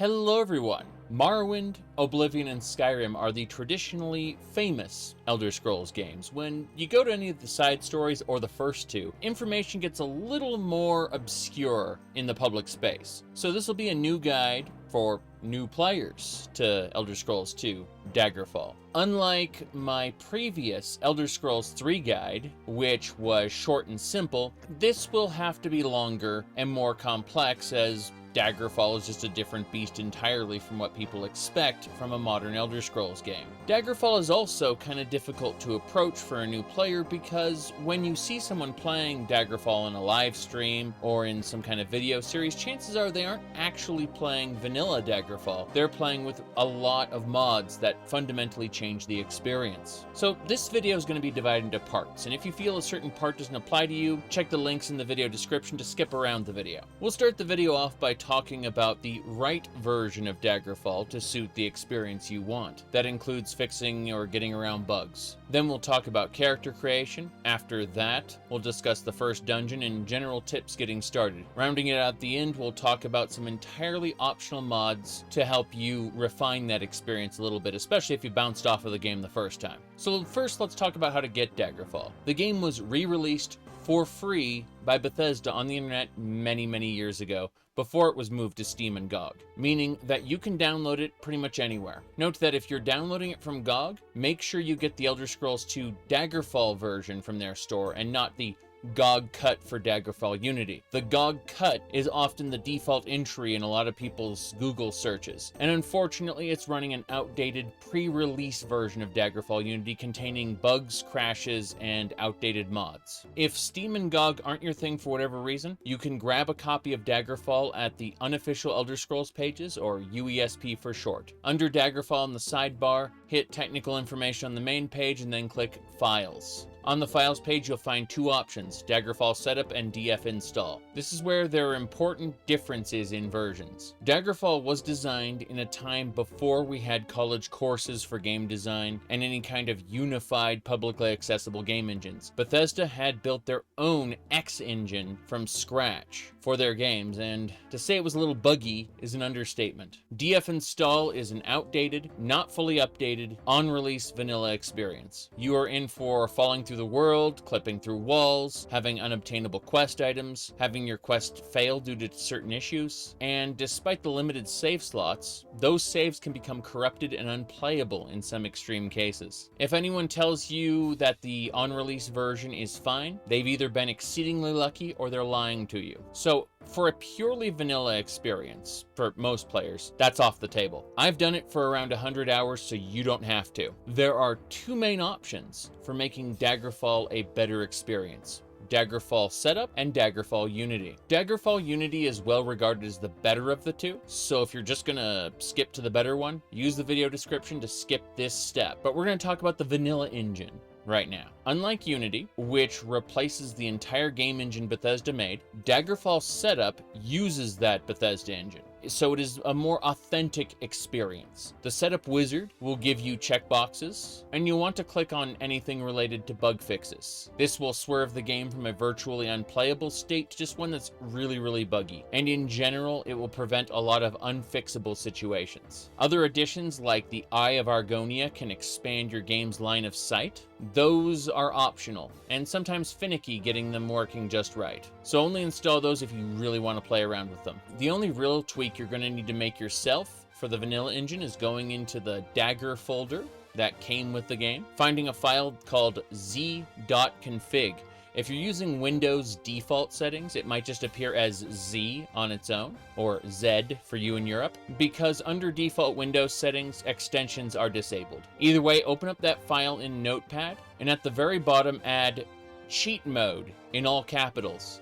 Hello everyone! Morrowind, Oblivion, and Skyrim are the traditionally famous Elder Scrolls games. When you go to any of the side stories or the first two, information gets a little more obscure in the public space. So this will be a new guide for new players to Elder Scrolls 2 Daggerfall. Unlike my previous Elder Scrolls 3 guide, which was short and simple, this will have to be longer and more complex, as Daggerfall is just a different beast entirely from what people expect from a modern Elder Scrolls game. Daggerfall is also kind of difficult to approach for a new player because when you see someone playing Daggerfall in a live stream or in some kind of video series, chances are they aren't actually playing vanilla Daggerfall. They're playing with a lot of mods that fundamentally change the experience. So this video is going to be divided into parts, and if you feel a certain part doesn't apply to you, check the links in the video description to skip around the video. We'll start the video off by talking about the right version of Daggerfall to suit the experience you want. That includes fixing or getting around bugs. Then we'll talk about character creation. After that, we'll discuss the first dungeon and general tips getting started. Rounding it out at the end, we'll talk about some entirely optional mods to help you refine that experience a little bit, especially if you bounced off of the game the first time. So first, let's talk about how to get Daggerfall. The game was re-released for free by Bethesda on the internet many years ago, before it was moved to Steam and GOG, meaning that you can download it pretty much anywhere. Note that if you're downloading it from GOG, make sure you get the Elder Scrolls 2 Daggerfall version from their store and not the GOG cut for Daggerfall Unity. The GOG cut is often the default entry in a lot of people's Google searches, and unfortunately it's running an outdated pre-release version of Daggerfall Unity containing bugs, crashes, and outdated mods. If Steam and GOG aren't your thing for whatever reason, you can grab a copy of Daggerfall at the unofficial Elder Scrolls pages, or UESP for short. Under Daggerfall in the sidebar, hit Technical Information on the main page and then click Files. On the Files page, you'll find two options, Daggerfall Setup and DF Install. This is where there are important differences in versions. Daggerfall was designed in a time before we had college courses for game design and any kind of unified, publicly accessible game engines. Bethesda had built their own X engine from scratch for their games, and to say it was a little buggy is an understatement. DF Install is an outdated, not fully updated, on-release vanilla experience. You are in for falling through the world, clipping through walls, having unobtainable quest items, having your quest fail due to certain issues, and despite the limited save slots, those saves can become corrupted and unplayable in some extreme cases. If anyone tells you that the on-release version is fine, they've either been exceedingly lucky or they're lying to you. So for a purely vanilla experience, for most players, that's off the table. I've done it for around 100 hours, so you don't have to. There are two main options for making Daggerfall a better experience: Daggerfall Setup and Daggerfall Unity. Daggerfall Unity is well regarded as the better of the two, so if you're just gonna skip to the better one, use the video description to skip this step. But we're gonna talk about the vanilla engine right now. Unlike Unity, which replaces the entire game engine Bethesda made, Daggerfall Setup uses that Bethesda engine, so it is a more authentic experience. The setup wizard will give you checkboxes, and you'll want to click on anything related to bug fixes. This will swerve the game from a virtually unplayable state to just one that's really buggy, and in general, it will prevent a lot of unfixable situations. Other additions like the Eye of Argonia can expand your game's line of sight. Those are optional, and sometimes finicky getting them working just right. So only install those if you really want to play around with them. The only real tweak you're going to need to make yourself for the vanilla engine is going into the Dagger folder that came with the game, finding a file called z.config. If you're using Windows default settings, it might just appear as Z on its own, or Z for you in Europe, because under default Windows settings, extensions are disabled. Either way, open up that file in Notepad, and at the very bottom add cheat mode in all capitals.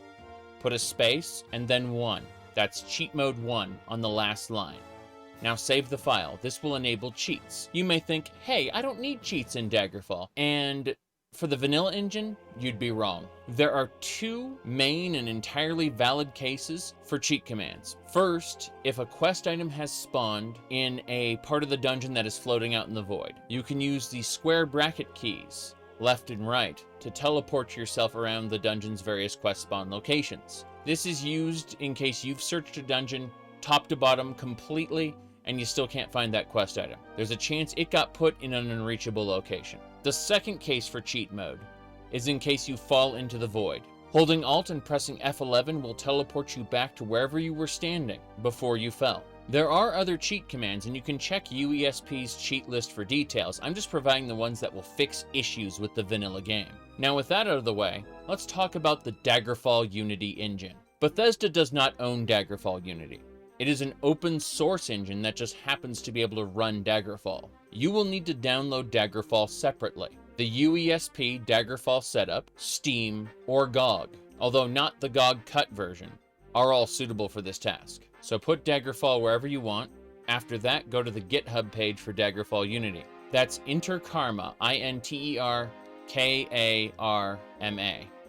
Put a space, and then 1. That's cheat mode 1 on the last line. Now save the file. This will enable cheats. You may think, hey, I don't need cheats in Daggerfall. And for the vanilla engine, you'd be wrong. There are two main and entirely valid cases for cheat commands. First, if a quest item has spawned in a part of the dungeon that is floating out in the void, you can use the square bracket keys, left and right, to teleport yourself around the dungeon's various quest spawn locations. This is used in case you've searched a dungeon top to bottom completely, and you still can't find that quest item. There's a chance it got put in an unreachable location. The second case for cheat mode is in case you fall into the void. Holding Alt and pressing F11 will teleport you back to wherever you were standing before you fell. There are other cheat commands, and you can check UESP's cheat list for details. I'm just providing the ones that will fix issues with the vanilla game. Now with that out of the way, let's talk about the Daggerfall Unity engine. Bethesda does not own Daggerfall Unity. It is an open source engine that just happens to be able to run Daggerfall. You will need to download Daggerfall separately. The UESP Daggerfall setup, Steam, or GOG, although not the GOG cut version, are all suitable for this task. So put Daggerfall wherever you want. After that, go to the GitHub page for Daggerfall Unity. That's Interkarma, Interkarma.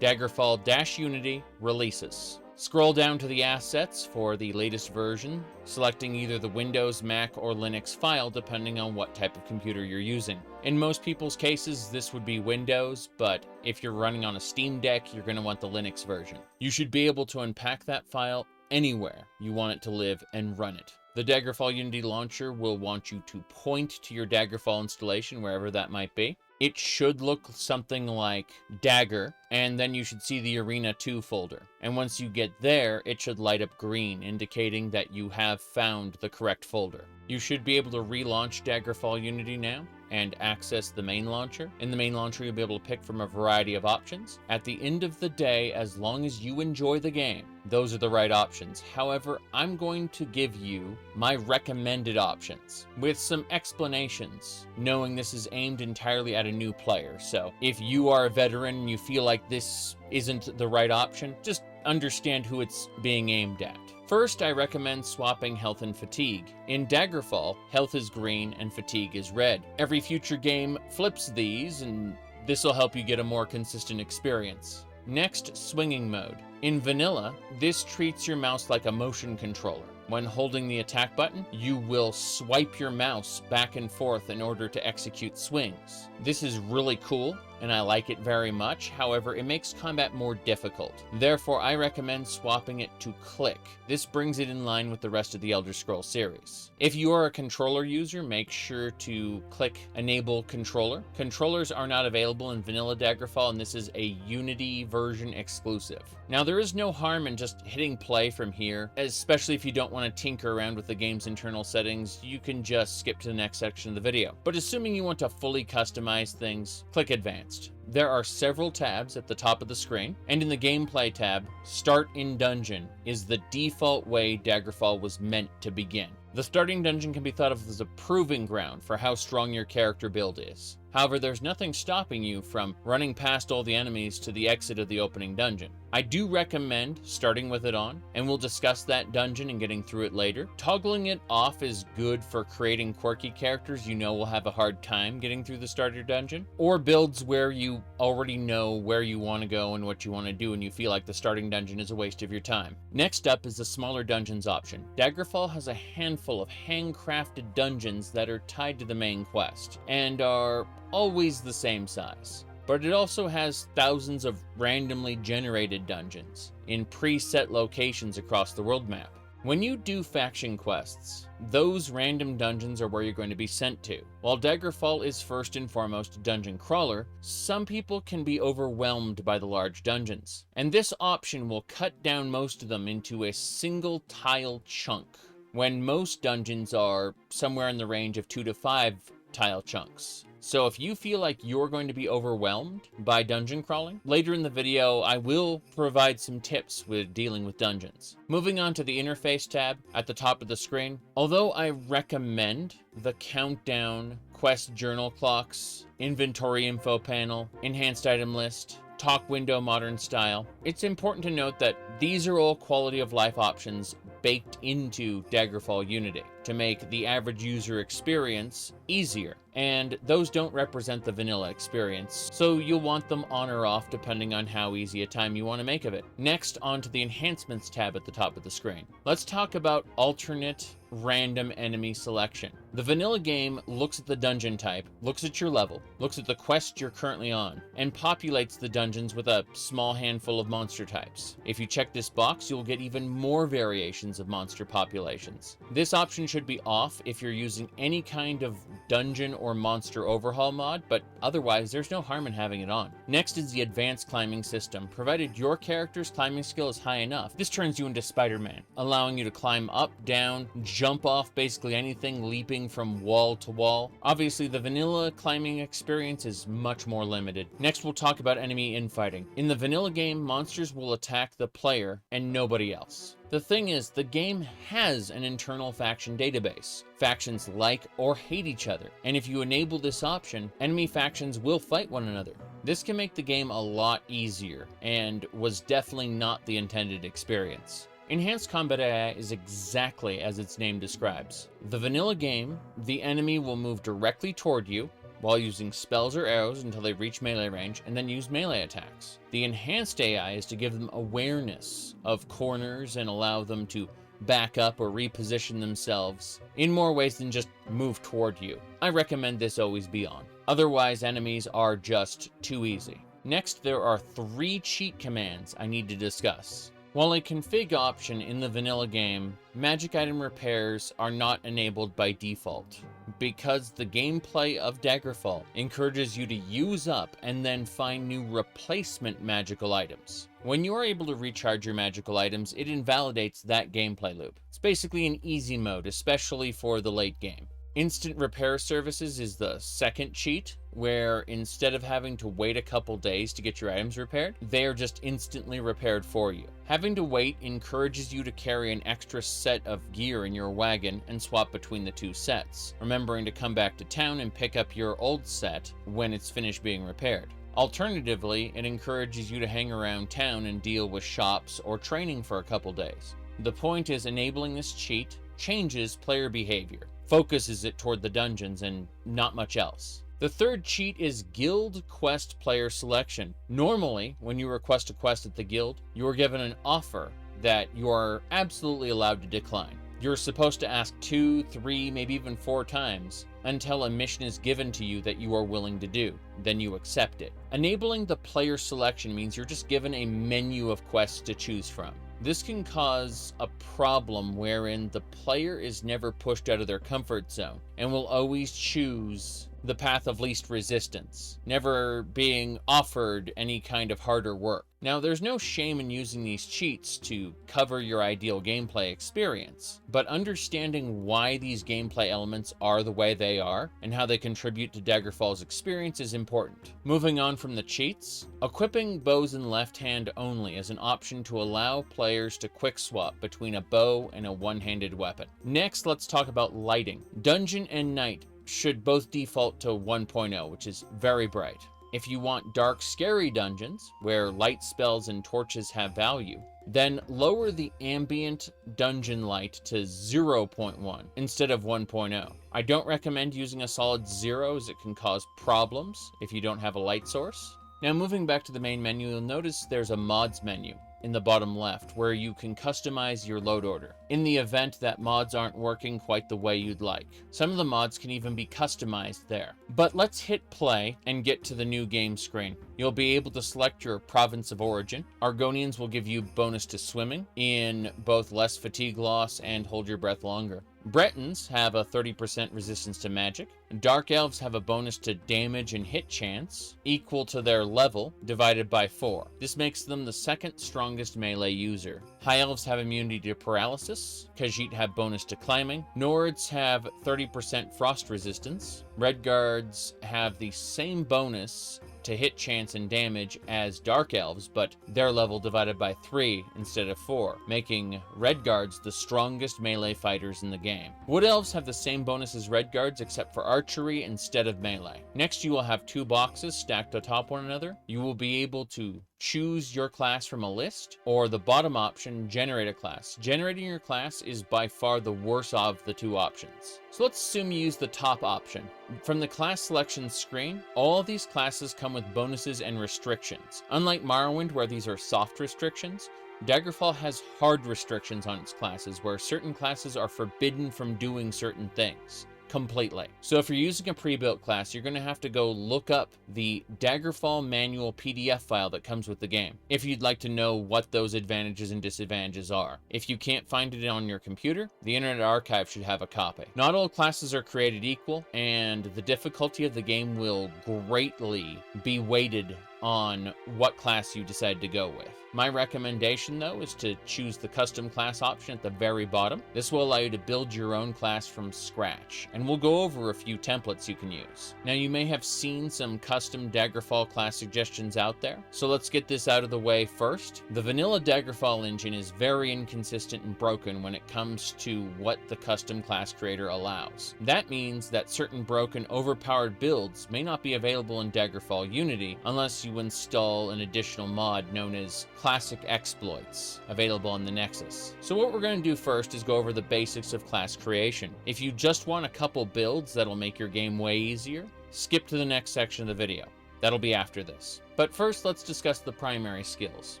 Daggerfall-Unity releases. Scroll down to the assets for the latest version, selecting either the Windows, Mac, or Linux file depending on what type of computer you're using. In most people's cases, this would be Windows, but if you're running on a Steam Deck, you're going to want the Linux version. You should be able to unpack that file anywhere you want it to live and run it. The Daggerfall Unity launcher will want you to point to your Daggerfall installation, wherever that might be. It should look something like Dagger, and then you should see the Arena 2 folder. And once you get there, it should light up green, indicating that you have found the correct folder. You should be able to relaunch Daggerfall Unity now and access the main launcher. In the main launcher, you'll be able to pick from a variety of options. At the end of the day, as long as you enjoy the game, those are the right options. However, I'm going to give you my recommended options with some explanations, knowing this is aimed entirely at a new player. So if you are a veteran and you feel like this isn't the right option, just understand who it's being aimed at. First, I recommend swapping health and fatigue. In Daggerfall, health is green and fatigue is red. Every future game flips these, and this will help you get a more consistent experience. Next, swinging mode. In vanilla, this treats your mouse like a motion controller. When holding the attack button, you will swipe your mouse back and forth in order to execute swings. This is really cool, and I like it very much. However, it makes combat more difficult. Therefore, I recommend swapping it to click. This brings it in line with the rest of the Elder Scrolls series. If you are a controller user, make sure to click Enable Controller. Controllers are not available in vanilla Daggerfall, and this is a Unity version exclusive. Now, there is no harm in just hitting play from here, especially if you don't want to tinker around with the game's internal settings. You can just skip to the next section of the video. But assuming you want to fully customize things, click Advanced. There are several tabs at the top of the screen, and in the Gameplay tab, Start in Dungeon is the default way Daggerfall was meant to begin. The starting dungeon can be thought of as a proving ground for how strong your character build is. However, there's nothing stopping you from running past all the enemies to the exit of the opening dungeon. I do recommend starting with it on, and we'll discuss that dungeon and getting through it later. Toggling it off is good for creating quirky characters you know will have a hard time getting through the starter dungeon, or builds where you already know where you want to go and what you want to do and you feel like the starting dungeon is a waste of your time. Next up is the smaller dungeons option. Daggerfall has a handful of handcrafted dungeons that are tied to the main quest and are always the same size. But it also has thousands of randomly generated dungeons in preset locations across the world map. When you do faction quests, those random dungeons are where you're going to be sent to. While Daggerfall is first and foremost a dungeon crawler, some people can be overwhelmed by the large dungeons, and this option will cut down most of them into a single tile chunk, when most dungeons are somewhere in the range of 2 to 5 tile chunks. So if you feel like you're going to be overwhelmed by dungeon crawling, later in the video I will provide some tips with dealing with dungeons. Moving on to the interface tab at the top of the screen, although I recommend the countdown, quest journal clocks, inventory info panel, enhanced item list, talk window modern style, it's important to note that these are all quality of life options baked into Daggerfall Unity to make the average user experience easier, and those don't represent the vanilla experience, so you'll want them on or off depending on how easy a time you want to make of it. Next, onto the enhancements tab at the top of the screen. Let's talk about alternate random enemy selection. The vanilla game looks at the dungeon type, looks at your level, looks at the quest you're currently on, and populates the dungeons with a small handful of monster types. If you check this box, you'll get even more variations of monster populations. This option should be off if you're using any kind of dungeon or monster overhaul mod, but otherwise there's no harm in having it on. Next is the advanced climbing system. Provided your character's climbing skill is high enough, this turns you into Spider-Man, allowing you to climb up, down, jump off basically anything, leaping from wall to wall. Obviously, the vanilla climbing experience is much more limited. Next, we'll talk about enemy infighting. In the vanilla game, monsters will attack the player and nobody else. The thing is, the game has an internal faction database. Factions like or hate each other, and if you enable this option, enemy factions will fight one another. This can make the game a lot easier, and was definitely not the intended experience. Enhanced Combat AI is exactly as its name describes. The vanilla game, the enemy will move directly toward you, while using spells or arrows until they reach melee range, and then use melee attacks. The enhanced AI is to give them awareness of corners and allow them to back up or reposition themselves in more ways than just move toward you. I recommend this always be on. Otherwise, enemies are just too easy. Next, there are 3 cheat commands I need to discuss. While a config option in the vanilla game, magic item repairs are not enabled by default, because the gameplay of Daggerfall encourages you to use up and then find new replacement magical items. When you are able to recharge your magical items, it invalidates that gameplay loop. It's basically an easy mode, especially for the late game. Instant repair services is the second cheat, where instead of having to wait a couple days to get your items repaired, they are just instantly repaired for you. Having to wait encourages you to carry an extra set of gear in your wagon and swap between the 2 sets, remembering to come back to town and pick up your old set when it's finished being repaired. Alternatively, it encourages you to hang around town and deal with shops or training for a couple days. The point is, enabling this cheat changes player behavior, focuses it toward the dungeons and not much else. The third cheat is guild quest player selection. Normally, when you request a quest at the guild, you are given an offer that you are absolutely allowed to decline. You're supposed to ask 2, 3, maybe even 4 times until a mission is given to you that you are willing to do. Then you accept it. Enabling the player selection means you're just given a menu of quests to choose from. This can cause a problem wherein the player is never pushed out of their comfort zone and will always choose the path of least resistance, never being offered any kind of harder work. Now, there's no shame in using these cheats to cover your ideal gameplay experience, but understanding why these gameplay elements are the way they are and how they contribute to Daggerfall's experience is important. Moving on from the cheats, equipping bows in left hand only is an option to allow players to quick swap between a bow and a one-handed weapon. Next, let's talk about lighting. Dungeon and night should both default to 1.0, which is very bright. If you want dark, scary dungeons, where light spells and torches have value, then lower the ambient dungeon light to 0.1 instead of 1.0. I don't recommend using a solid 0, as it can cause problems if you don't have a light source. Now, moving back to the main menu, you'll notice there's a mods menu in the bottom left where you can customize your load order in the event that mods aren't working quite the way you'd like. Some of the mods can even be customized there. But let's hit play and get to the new game screen. You'll be able to select your province of origin. Argonians will give you bonus to swimming in both less fatigue loss and hold your breath longer. Bretons have a 30% resistance to magic. Dark Elves have a bonus to damage and hit chance equal to their level divided by 4. This makes them the second strongest melee user. High Elves have immunity to paralysis. Khajiit have bonus to climbing. Nords have 30% frost resistance. Redguards have the same bonus to hit chance and damage as Dark Elves, but their level divided by 3 instead of 4, making Redguards the strongest melee fighters in the game. Wood Elves have the same bonus as Redguards except for archery instead of melee. Next, you will have 2 boxes stacked atop one another. You will be able to choose your class from a list, or the bottom option, generate a class. Generating your class is by far the worst of the 2 options. So let's assume you use the top option. From the class selection screen, all of these classes come with bonuses and restrictions. Unlike Morrowind, where these are soft restrictions, Daggerfall has hard restrictions on its classes, where certain classes are forbidden from doing certain things. Completely. So if you're using a pre-built class, you're going to have to go look up the Daggerfall manual PDF file that comes with the game, if you'd like to know what those advantages and disadvantages are. If you can't find it on your computer, the Internet Archive should have a copy. Not all classes are created equal, and the difficulty of the game will greatly be weighted on what class you decide to go with. My recommendation, though, is to choose the custom class option at the very bottom. This will allow you to build your own class from scratch, and we'll go over a few templates you can use. Now, you may have seen some custom Daggerfall class suggestions out there, so let's get this out of the way first. The vanilla Daggerfall engine is very inconsistent and broken when it comes to what the custom class creator allows. That means that certain broken, overpowered builds may not be available in Daggerfall Unity unless you install an additional mod known as Classic Exploits, available on the Nexus. So what we're going to do first is go over the basics of class creation. If you just want a couple builds that'll make your game way easier, skip to the next section of the video. That'll be after this. But first, let's discuss the primary skills.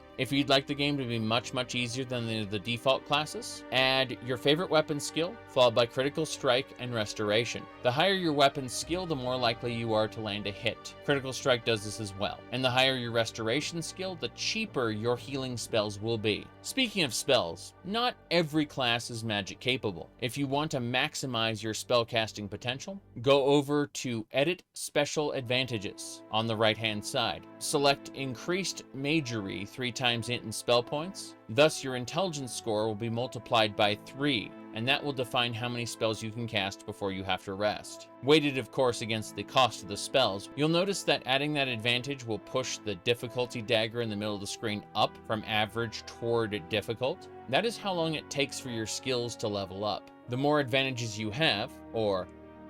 If you'd like the game to be much easier than the default classes, add your favorite weapon skill, followed by critical strike and restoration. The higher your weapon skill, the more likely you are to land a hit. Critical strike does this as well. And the higher your restoration skill, the cheaper your healing spells will be. Speaking of spells, not every class is magic capable. If you want to maximize your spellcasting potential, go over to Edit Special Advantages on the right-hand side. Select Increased Magery 3 times int and spell points. Thus, your intelligence score will be multiplied by 3, and that will define how many spells you can cast before you have to rest. Weighted, of course, against the cost of the spells, you'll notice that adding that advantage will push the difficulty dagger in the middle of the screen up from average toward difficult. That is how long it takes for your skills to level up. The more advantages you have, or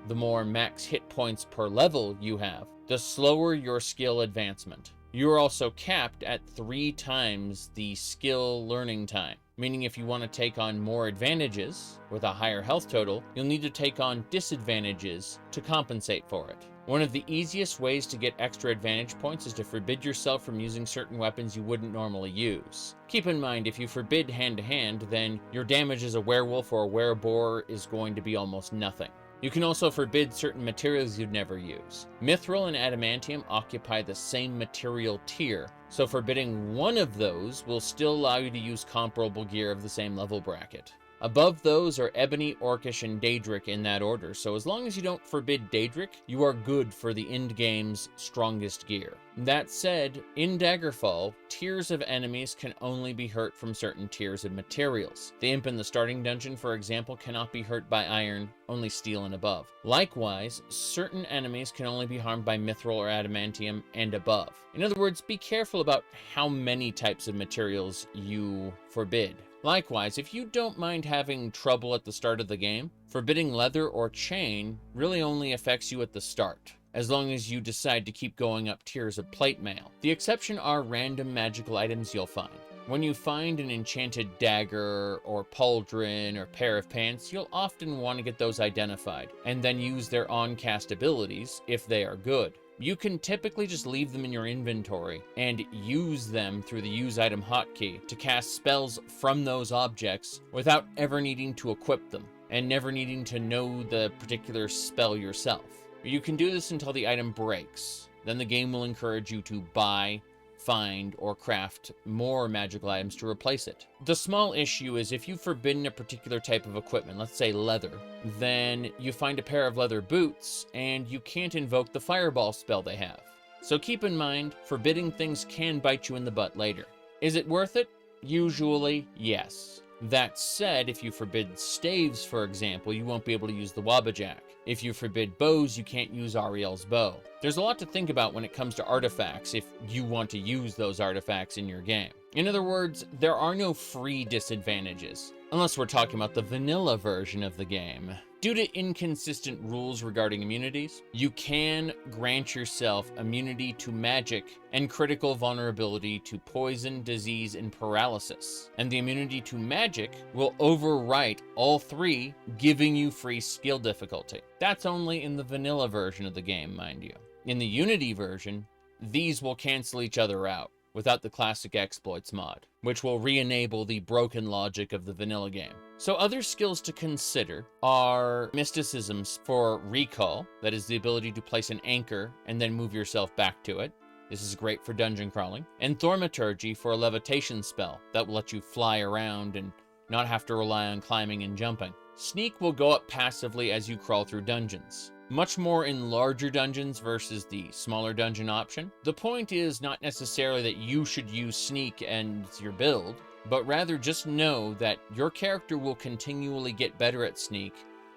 the more max hit points per level you have, the slower your skill advancement. You are also capped at 3 times the skill learning time, meaning if you want to take on more advantages with a higher health total, you'll need to take on disadvantages to compensate for it. One of the easiest ways to get extra advantage points is to forbid yourself from using certain weapons you wouldn't normally use. Keep in mind, if you forbid hand-to-hand, then your damage as a werewolf or a wereboar is going to be almost nothing. You can also forbid certain materials you'd never use. Mithril and adamantium occupy the same material tier, so forbidding one of those will still allow you to use comparable gear of the same level bracket. Above those are Ebony, Orcish, and Daedric in that order, so as long as you don't forbid Daedric, you are good for the end game's strongest gear. That said, in Daggerfall, tiers of enemies can only be hurt from certain tiers of materials. The imp in the starting dungeon, for example, cannot be hurt by iron, only steel and above. Likewise, certain enemies can only be harmed by mithril or adamantium and above. In other words, be careful about how many types of materials you forbid. Likewise, if you don't mind having trouble at the start of the game, forbidding leather or chain really only affects you at the start, as long as you decide to keep going up tiers of plate mail. The exception are random magical items you'll find. When you find an enchanted dagger or pauldron or pair of pants, you'll often want to get those identified, and then use their on-cast abilities if they are good. You can typically just leave them in your inventory and use them through the Use Item hotkey to cast spells from those objects without ever needing to equip them and never needing to know the particular spell yourself. You can do this until the item breaks. Then the game will encourage you to buy, find, or craft more magical items to replace it. The small issue is if you've forbidden a particular type of equipment, let's say leather, then you find a pair of leather boots and you can't invoke the fireball spell they have. So keep in mind, forbidding things can bite you in the butt later. Is it worth it? Usually, yes. That said, if you forbid staves, for example, you won't be able to use the Wabbajack. If you forbid bows, you can't use Ariel's bow. There's a lot to think about when it comes to artifacts if you want to use those artifacts in your game. In other words, there are no free disadvantages, unless we're talking about the vanilla version of the game. Due to inconsistent rules regarding immunities, you can grant yourself immunity to magic and critical vulnerability to poison, disease, and paralysis. And the immunity to magic will overwrite all 3, giving you free skill difficulty. That's only in the vanilla version of the game, mind you. In the Unity version, these will cancel each other out, without the classic exploits mod, which will re-enable the broken logic of the vanilla game. So other skills to consider are mysticisms for recall, that is the ability to place an anchor and then move yourself back to it. This is great for dungeon crawling. And thaumaturgy for a levitation spell that will let you fly around and not have to rely on climbing and jumping. Sneak will go up passively as you crawl through dungeons. Much more in larger dungeons versus the smaller dungeon option. The point is not necessarily that you should use Sneak and your build, but rather just know that your character will continually get better at Sneak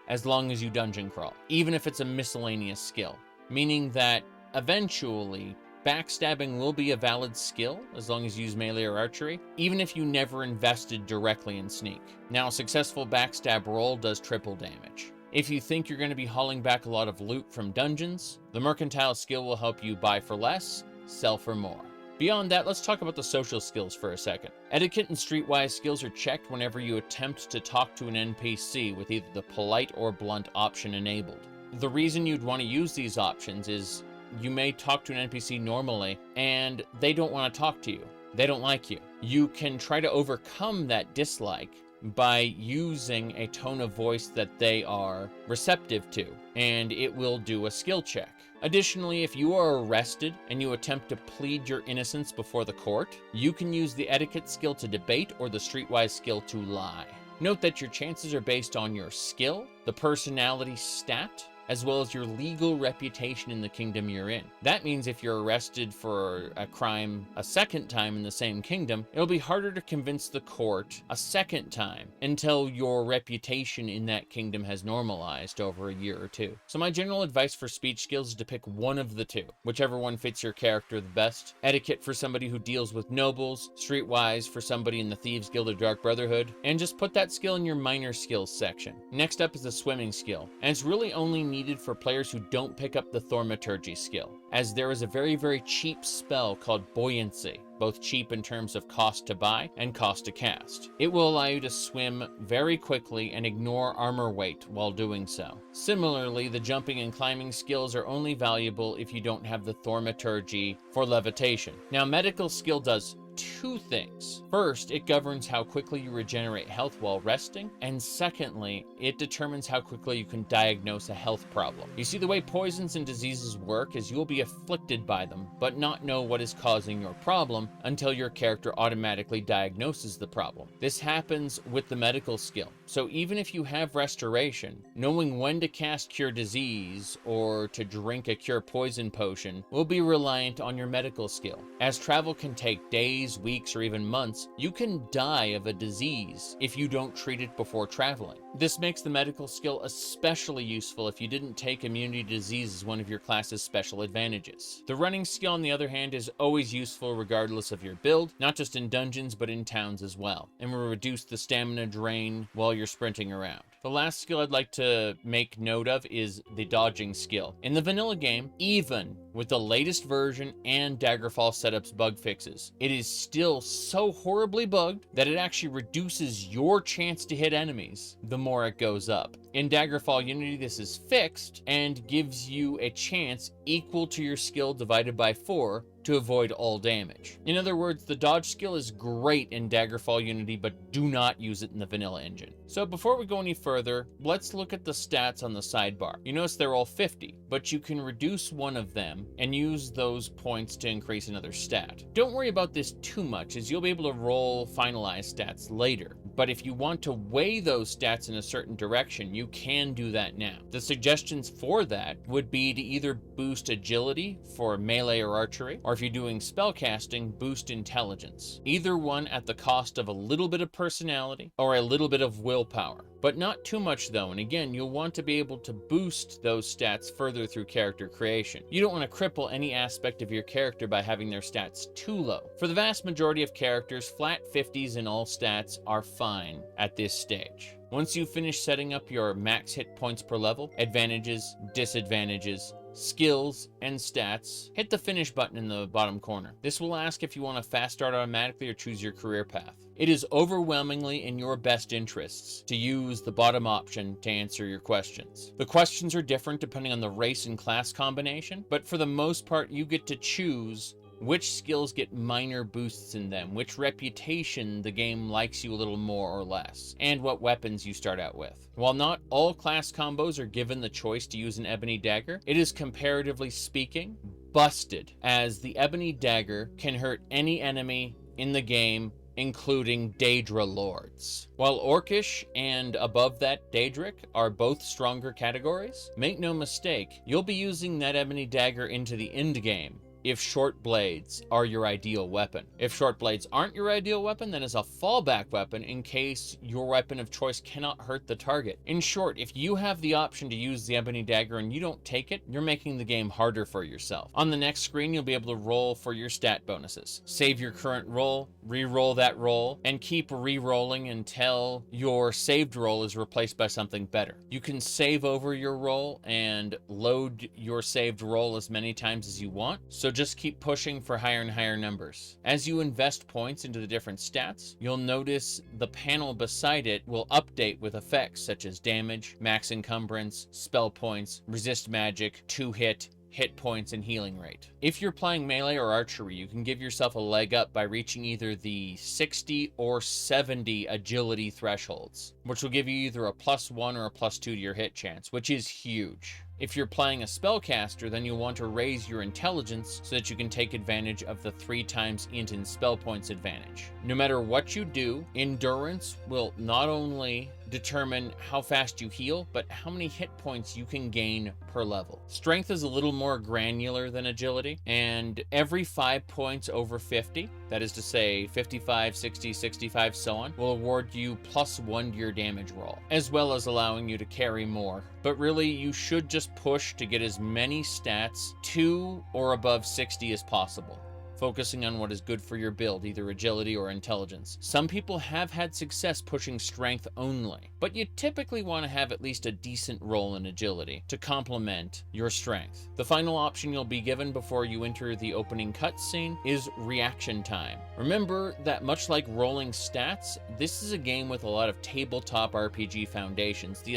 as long as you dungeon crawl, even if it's a miscellaneous skill. Meaning that eventually, backstabbing will be a valid skill as long as you use melee or archery, even if you never invested directly in Sneak. Now, a successful backstab roll does triple damage. If you think you're going to be hauling back a lot of loot from dungeons, the mercantile skill will help you buy for less, sell for more. Beyond that, let's talk about the social skills for a second. Etiquette and streetwise skills are checked whenever you attempt to talk to an NPC with either the polite or blunt option enabled. The reason you'd want to use these options is you may talk to an NPC normally and they don't want to talk to you. They don't like you. You can try to overcome that dislike by using a tone of voice that they are receptive to, and it will do a skill check. Additionally, if you are arrested and you attempt to plead your innocence before the court, you can use the etiquette skill to debate or the streetwise skill to lie. Note that your chances are based on your skill, the personality stat, as well as your legal reputation in the kingdom you're in. That means if you're arrested for a crime a second time in the same kingdom, it'll be harder to convince the court a second time until your reputation in that kingdom has normalized over a year or two. So my general advice for speech skills is to pick one of the two, whichever one fits your character the best. Etiquette for somebody who deals with nobles, streetwise for somebody in the Thieves Guild or Dark Brotherhood, and just put that skill in your minor skills section. Next up is the swimming skill, and it's really only needed for players who don't pick up the thaumaturgy skill, as there is a very cheap spell called buoyancy, both cheap in terms of cost to buy and cost to cast. It will allow you to swim very quickly and ignore armor weight while doing so. Similarly, the jumping and climbing skills are only valuable if you don't have the thaumaturgy for levitation. Now, medical skill does two things. First, it governs how quickly you regenerate health while resting, and secondly, it determines how quickly you can diagnose a health problem. You see, the way poisons and diseases work is you'll be afflicted by them, but not know what is causing your problem until your character automatically diagnoses the problem. This happens with the medical skill. So even if you have restoration, knowing when to cast Cure Disease or to drink a Cure Poison potion will be reliant on your medical skill. As travel can take days, weeks, or even months, you can die of a disease if you don't treat it before traveling. This makes the medical skill especially useful if you didn't take immunity to disease as one of your class's special advantages. The running skill, on the other hand, is always useful regardless of your build, not just in dungeons but in towns as well, and will reduce the stamina drain while you're sprinting around. The last skill I'd like to make note of is the dodging skill. In the vanilla game, even with the latest version and Daggerfall setup's bug fixes, it is still so horribly bugged that it actually reduces your chance to hit enemies the more it goes up. In Daggerfall Unity, this is fixed and gives you a chance equal to your skill divided by 4 to avoid all damage. In other words, the dodge skill is great in Daggerfall Unity, but do not use it in the vanilla engine. So before we go any further, let's look at the stats on the sidebar. You notice they're all 50, but you can reduce one of them and use those points to increase another stat. Don't worry about this too much, as you'll be able to roll finalized stats later. But if you want to weigh those stats in a certain direction, you can do that now. The suggestions for that would be to either boost agility for melee or archery, or if you're doing spellcasting, boost intelligence. Either one at the cost of a little bit of personality or a little bit of willpower. But not too much though, and again, you'll want to be able to boost those stats further through character creation. You don't want to cripple any aspect of your character by having their stats too low. For the vast majority of characters, flat 50s in all stats are fine at this stage. Once you finish setting up your max hit points per level, advantages, disadvantages, skills, and stats, hit the finish button in the bottom corner. This will ask if you want to fast start automatically or choose your career path. It is overwhelmingly in your best interests to use the bottom option to answer your questions. The questions are different depending on the race and class combination, but for the most part, you get to choose which skills get minor boosts in them, which reputation the game likes you a little more or less, and what weapons you start out with. While not all class combos are given the choice to use an Ebony Dagger, it is comparatively speaking busted, as the Ebony Dagger can hurt any enemy in the game, including Daedra Lords. While Orcish and above that Daedric are both stronger categories, make no mistake, you'll be using that Ebony Dagger into the end game if short blades are your ideal weapon. If short blades aren't your ideal weapon, then as a fallback weapon in case your weapon of choice cannot hurt the target. In short, if you have the option to use the Ebony Dagger and you don't take it, you're making the game harder for yourself. On the next screen, you'll be able to roll for your stat bonuses. Save your current roll, re-roll that roll, and keep re-rolling until your saved roll is replaced by something better. You can save over your roll and load your saved roll as many times as you want, so just keep pushing for higher and higher numbers. As you invest points into the different stats, you'll notice the panel beside it will update with effects such as damage, max encumbrance, spell points, resist magic, 2-hit, hit points, and healing rate. If you're playing melee or archery, you can give yourself a leg up by reaching either the 60 or 70 agility thresholds, which will give you either a +1 or a +2 to your hit chance, which is huge. If you're playing a spellcaster, then you'll want to raise your intelligence so that you can take advantage of the 3x int and spell points advantage. No matter what you do, endurance will not only determine how fast you heal, but how many hit points you can gain per level. Strength is a little more granular than agility, and every 5 points over 50, that is to say 55, 60, 65, so on, will award you +1 to your damage roll, as well as allowing you to carry more. But really, you should just push to get as many stats to or above 60 as possible, focusing on what is good for your build, either agility or intelligence. Some people have had success pushing strength only, but you typically want to have at least a decent roll in agility to complement your strength. The final option you'll be given before you enter the opening cutscene is reaction time. Remember that much like rolling stats, this is a game with a lot of tabletop RPG foundations. The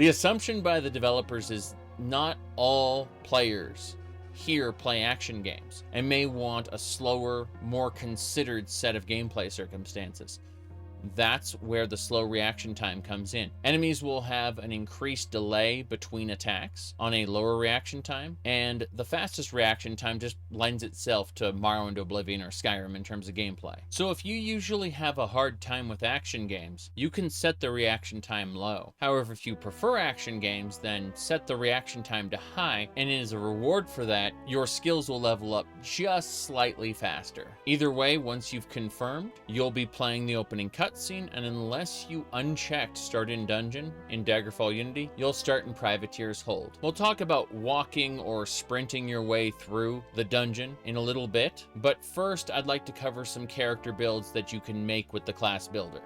assumption by the developers is not all players here play action games and may want a slower, more considered set of gameplay circumstances. That's where the slow reaction time comes in. Enemies will have an increased delay between attacks on a lower reaction time, and the fastest reaction time just lends itself to Morrowind, Oblivion, or Skyrim in terms of gameplay. So if you usually have a hard time with action games, you can set the reaction time low. However, if you prefer action games, then set the reaction time to high, and as a reward for that, your skills will level up just slightly faster. Either way, once you've confirmed, you'll be playing the opening cutscene, and unless you unchecked Start in Dungeon in Daggerfall Unity, you'll start in Privateer's Hold. We'll talk about walking or sprinting your way through the dungeon in a little bit, but first I'd like to cover some character builds that you can make with the class builder.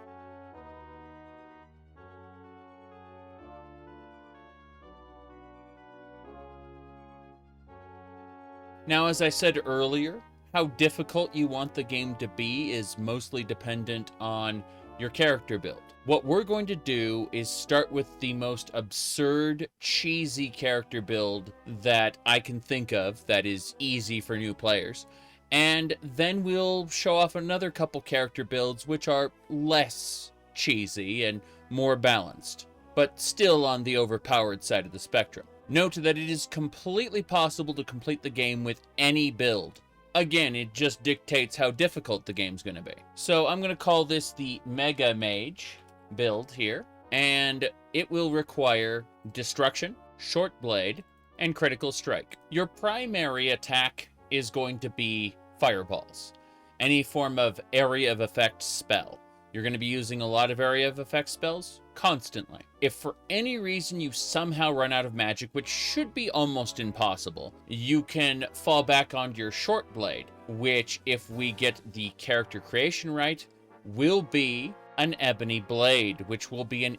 Now, as I said earlier, how difficult you want the game to be is mostly dependent on your character build. What we're going to do is start with the most absurd, cheesy character build that I can think of that is easy for new players. And then we'll show off another couple character builds which are less cheesy and more balanced, but still on the overpowered side of the spectrum. Note that it is completely possible to complete the game with any build. Again, it just dictates how difficult the game's going to be. So I'm going to call this the Mega Mage build here, and it will require Destruction, Short Blade, and Critical Strike. Your primary attack is going to be Fireballs, any form of area of effect spell. You're going to be using a lot of area of effect spells constantly. If for any reason you somehow run out of magic, which should be almost impossible, you can fall back onto your Short Blade, which, if we get the character creation right, will be an Ebony Blade, which will be an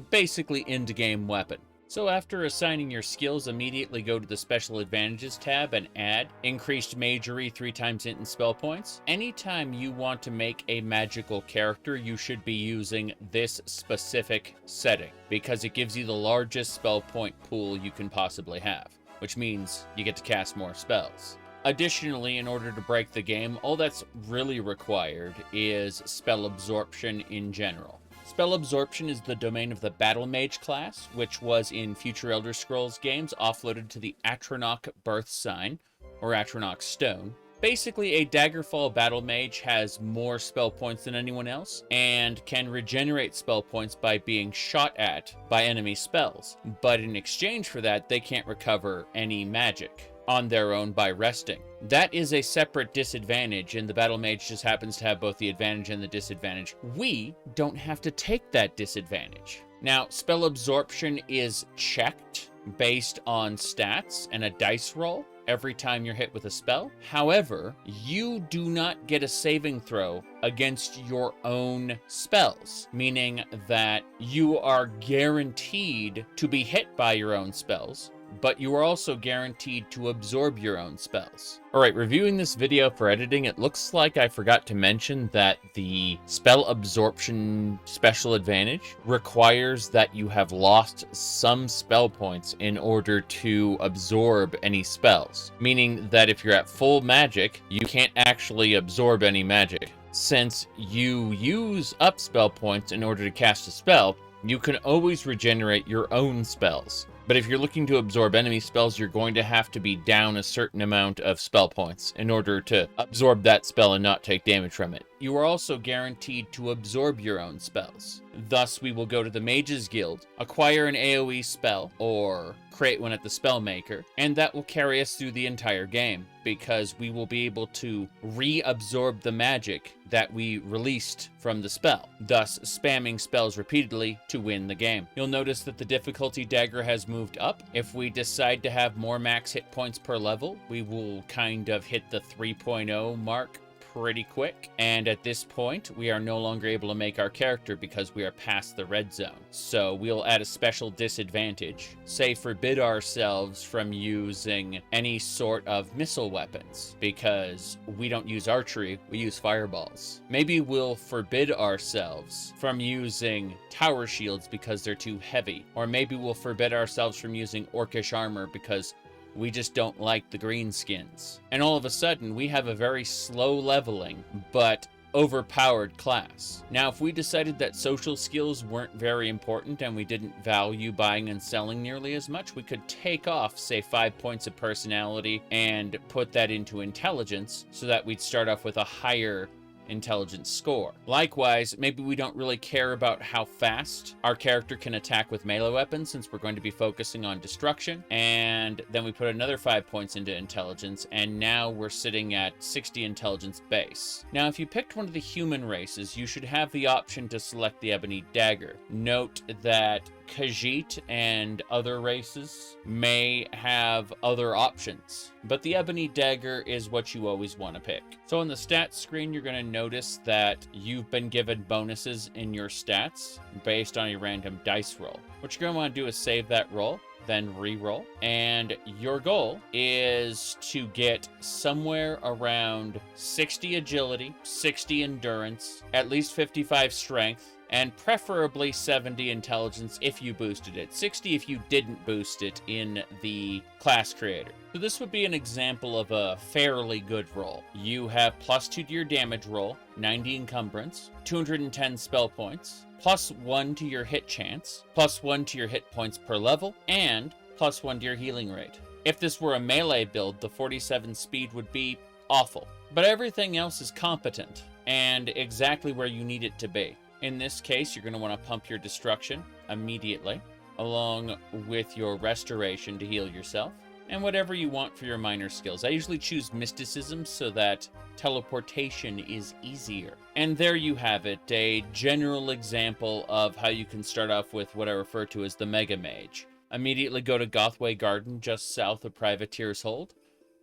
basically end-game weapon. So after assigning your skills, immediately go to the Special Advantages tab and add Increased Magery 3x int and spell points. Anytime you want to make a magical character, you should be using this specific setting because it gives you the largest spell point pool you can possibly have. which means you get to cast more spells. Additionally, in order to break the game, all that's really required is spell absorption in general. Spell absorption is the domain of the Battle Mage class, which was in future Elder Scrolls games offloaded to the Atronach Birth Sign, or Atronach Stone. Basically, a Daggerfall Battle Mage has more spell points than anyone else, and can regenerate spell points by being shot at by enemy spells. But in exchange for that, they can't recover any magic on their own by resting. That is a separate disadvantage, and the Battle Mage just happens to have both the advantage and the disadvantage. We don't have to take that disadvantage. Now, spell absorption is checked based on stats and a dice roll every time you're hit with a spell. However, you do not get a saving throw against your own spells, meaning that you are guaranteed to be hit by your own spells, but you are also guaranteed to absorb your own spells. Alright, reviewing this video for editing, it looks like I forgot to mention that the spell absorption special advantage requires that you have lost some spell points in order to absorb any spells. Meaning that if you're at full magic, you can't actually absorb any magic. Since you use up spell points in order to cast a spell, you can always regenerate your own spells. But if you're looking to absorb enemy spells, you're going to have to be down a certain amount of spell points in order to absorb that spell and not take damage from it. You are also guaranteed to absorb your own spells. Thus, we will go to the Mages Guild, acquire an AoE spell, or create one at the Spellmaker, and that will carry us through the entire game, because we will be able to reabsorb the magic that we released from the spell, thus spamming spells repeatedly to win the game. You'll notice that the difficulty dagger has moved up. If we decide to have more max hit points per level, we will kind of hit the 3.0 mark pretty quick, and at this point we are no longer able to make our character because we are past the red zone. So we'll add a special disadvantage, say forbid ourselves from using any sort of missile weapons because we don't use archery, we use fireballs. Maybe we'll forbid ourselves from using tower shields because they're too heavy, or maybe we'll forbid ourselves from using orcish armor because we just don't like the green skins. And all of a sudden, we have a very slow leveling, but overpowered class. Now, if we decided that social skills weren't very important and we didn't value buying and selling nearly as much, we could take off, say, 5 points of personality and put that into intelligence so that we'd start off with a higher intelligence score. Likewise, maybe we don't really care about how fast our character can attack with melee weapons since we're going to be focusing on destruction, and then we put another 5 points into intelligence, and now we're sitting at 60 intelligence base. Now, if you picked one of the human races, you should have the option to select the Ebony Dagger. Note that Khajiit and other races may have other options, but the Ebony Dagger is what you always want to pick. So on the stats screen, you're going to notice that you've been given bonuses in your stats based on your random dice roll. What you're going to want to do is save that roll, then re-roll, and your goal is to get somewhere around 60 agility, 60 endurance, at least 55 strength, and preferably 70 intelligence if you boosted it. 60 if you didn't boost it in the class creator. So this would be an example of a fairly good roll. You have +2 to your damage roll, 90 encumbrance, 210 spell points, +1 to your hit chance, +1 to your hit points per level, and +1 to your healing rate. If this were a melee build, the 47 speed would be awful. But everything else is competent and exactly where you need it to be. In this case, you're going to want to pump your destruction immediately, along with your restoration to heal yourself, and whatever you want for your minor skills. I usually choose mysticism so that teleportation is easier. And there you have it, a general example of how you can start off with what I refer to as the Mega Mage. Immediately go to Gothway Garden, just south of Privateer's Hold.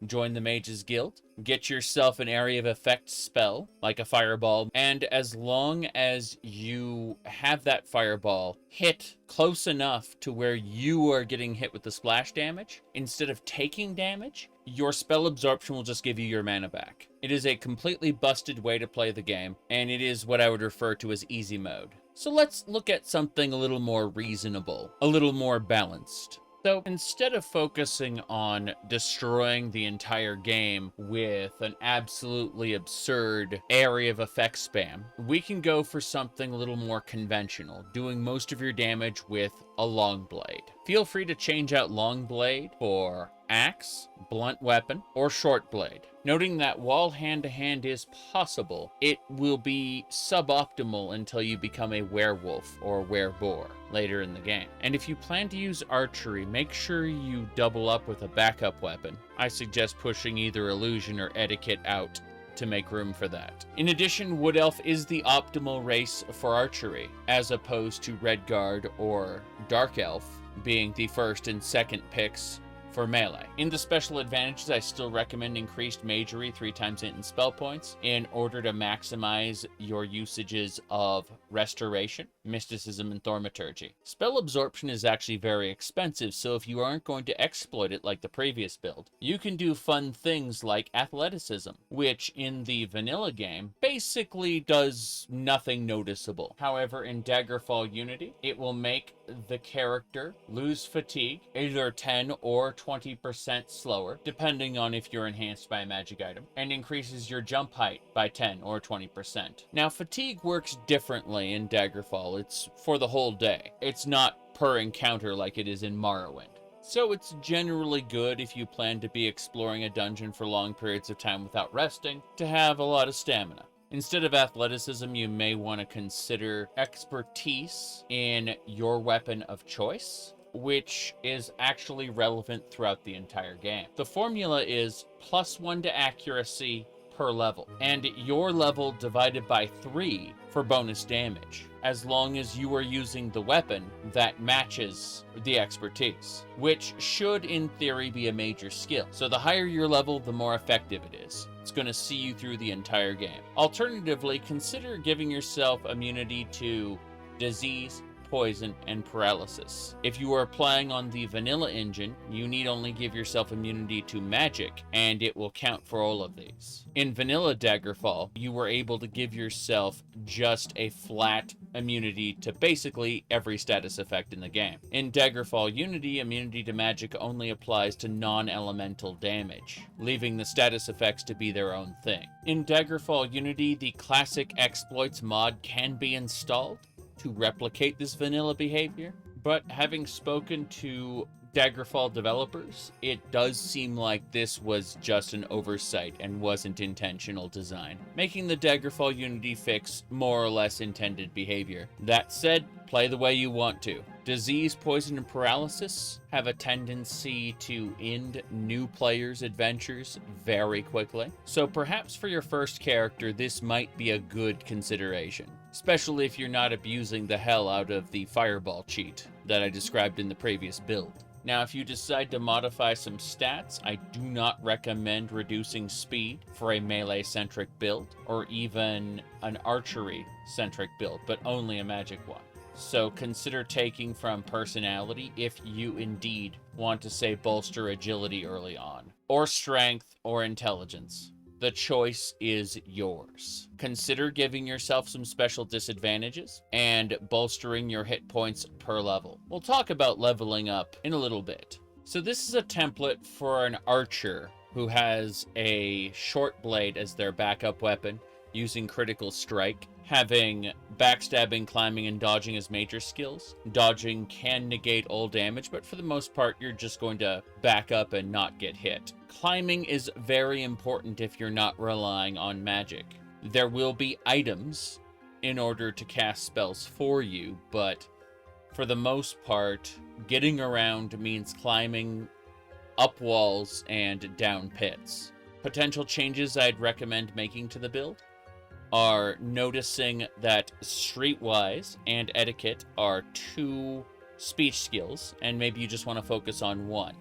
Join the Mages Guild, get yourself an area of effect spell, like a fireball, and as long as you have that fireball hit close enough to where you are getting hit with the splash damage, instead of taking damage, your spell absorption will just give you your mana back. It is a completely busted way to play the game, and it is what I would refer to as easy mode. So let's look at something a little more reasonable, a little more balanced. So instead of focusing on destroying the entire game with an absolutely absurd area of effect spam, we can go for something a little more conventional, doing most of your damage with a long blade. Feel free to change out long blade for axe, blunt weapon, or short blade. Noting that while hand-to-hand is possible, it will be suboptimal until you become a werewolf or wereboar later in the game. And if you plan to use archery, make sure you double up with a backup weapon. I suggest pushing either illusion or etiquette out to make room for that. In addition, Wood Elf is the optimal race for archery, as opposed to Redguard or Dark Elf being the first and second picks for melee. In the special advantages, I still recommend increased magery 3 times int and spell points in order to maximize your usages of restoration, mysticism, and thaumaturgy. Spell absorption is actually very expensive, so if you aren't going to exploit it like the previous build, you can do fun things like athleticism, which in the vanilla game basically does nothing noticeable. However, in Daggerfall Unity, it will make the character lose fatigue either 10 or 20% slower, depending on if you're enhanced by a magic item, and increases your jump height by 10 or 20%. Now, fatigue works differently in Daggerfall. It's for the whole day. It's not per encounter like it is in Morrowind. So it's generally good if you plan to be exploring a dungeon for long periods of time without resting, to have a lot of stamina. Instead of athleticism, you may want to consider expertise in your weapon of choice, which is actually relevant throughout the entire game. The formula is +1 to accuracy per level, and your level divided by 3 for bonus damage, as long as you are using the weapon that matches the expertise, which should in theory be a major skill. So the higher your level, the more effective it is. It's going to see you through the entire game. Alternatively, consider giving yourself immunity to disease, poison, and paralysis. If you are playing on the vanilla engine, you need only give yourself immunity to magic, and it will count for all of these. In vanilla Daggerfall, you were able to give yourself just a flat immunity to basically every status effect in the game. In Daggerfall Unity, immunity to magic only applies to non-elemental damage, leaving the status effects to be their own thing. In Daggerfall Unity, the classic exploits mod can be installed to replicate this vanilla behavior, but having spoken to Daggerfall developers, it does seem like this was just an oversight and wasn't intentional design, making the Daggerfall Unity fix more or less intended behavior. That said, play the way you want to. Disease, poison, and paralysis have a tendency to end new players' adventures very quickly, so perhaps for your first character, this might be a good consideration, especially if you're not abusing the hell out of the Fireball cheat that I described in the previous build. Now, if you decide to modify some stats, I do not recommend reducing speed for a melee-centric build, or even an archery-centric build, but only a magic one. So consider taking from personality if you indeed want to, say, bolster agility early on, or strength or intelligence. The choice is yours. Consider giving yourself some special disadvantages and bolstering your hit points per level. We'll talk about leveling up in a little bit. So this is a template for an archer who has a short blade as their backup weapon, using critical strike, having backstabbing, climbing, and dodging as major skills. Dodging can negate all damage, but for the most part, you're just going to back up and not get hit. Climbing is very important if you're not relying on magic. There will be items in order to cast spells for you, but for the most part, getting around means climbing up walls and down pits. Potential changes I'd recommend making to the build are noticing that Streetwise and Etiquette are 2 speech skills, and maybe you just want to focus on one.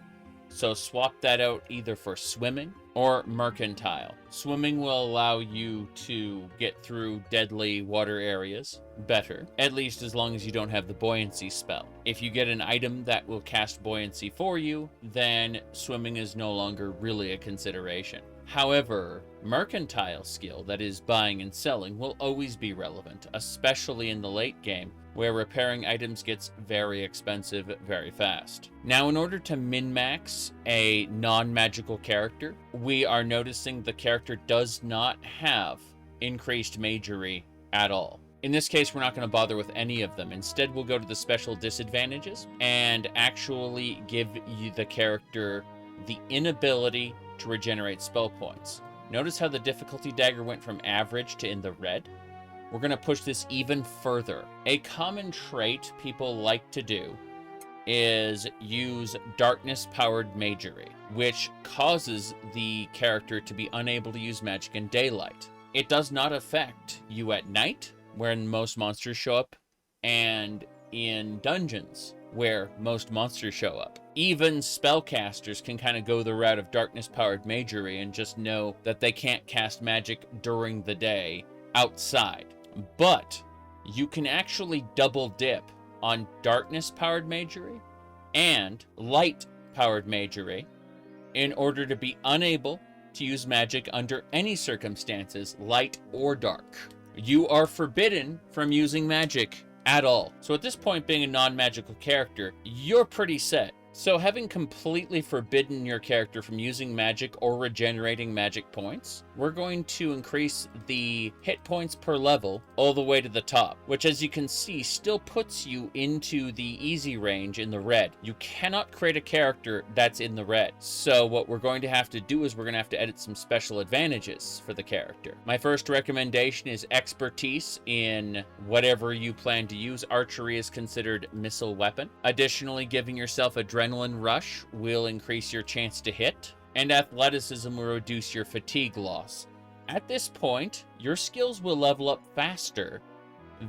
So swap that out either for Swimming or Mercantile. Swimming will allow you to get through deadly water areas better, at least as long as you don't have the Buoyancy spell. If you get an item that will cast Buoyancy for you, then Swimming is no longer really a consideration. However, Mercantile skill, that is buying and selling, will always be relevant, especially in the late game, where repairing items gets very expensive very fast. Now, in order to min-max a non-magical character, we are noticing the character does not have increased magery at all. In this case, we're not going to bother with any of them. Instead, we'll go to the special disadvantages and actually give you the character the inability to regenerate spell points. Notice how the difficulty dagger went from average to in the red? We're going to push this even further. A common trait people like to do is use darkness-powered magery, which causes the character to be unable to use magic in daylight. It does not affect you at night, when most monsters show up, and in dungeons, where most monsters show up. Even spellcasters can kind of go the route of darkness-powered magery and just know that they can't cast magic during the day outside. But you can actually double dip on darkness-powered magery and light-powered magery in order to be unable to use magic under any circumstances, light or dark. You are forbidden from using magic at all. So at this point, being a non-magical character, you're pretty set. So having completely forbidden your character from using magic or regenerating magic points, we're going to increase the hit points per level all the way to the top, which, as you can see, still puts you into the easy range in the red. You cannot create a character that's in the red. So what we're going to have to do is we're going to have to edit some special advantages for the character. My first recommendation is expertise in whatever you plan to use. Archery is considered missile weapon. Additionally, giving yourself adrenaline rush will increase your chance to hit, and athleticism will reduce your fatigue loss. At this point, your skills will level up faster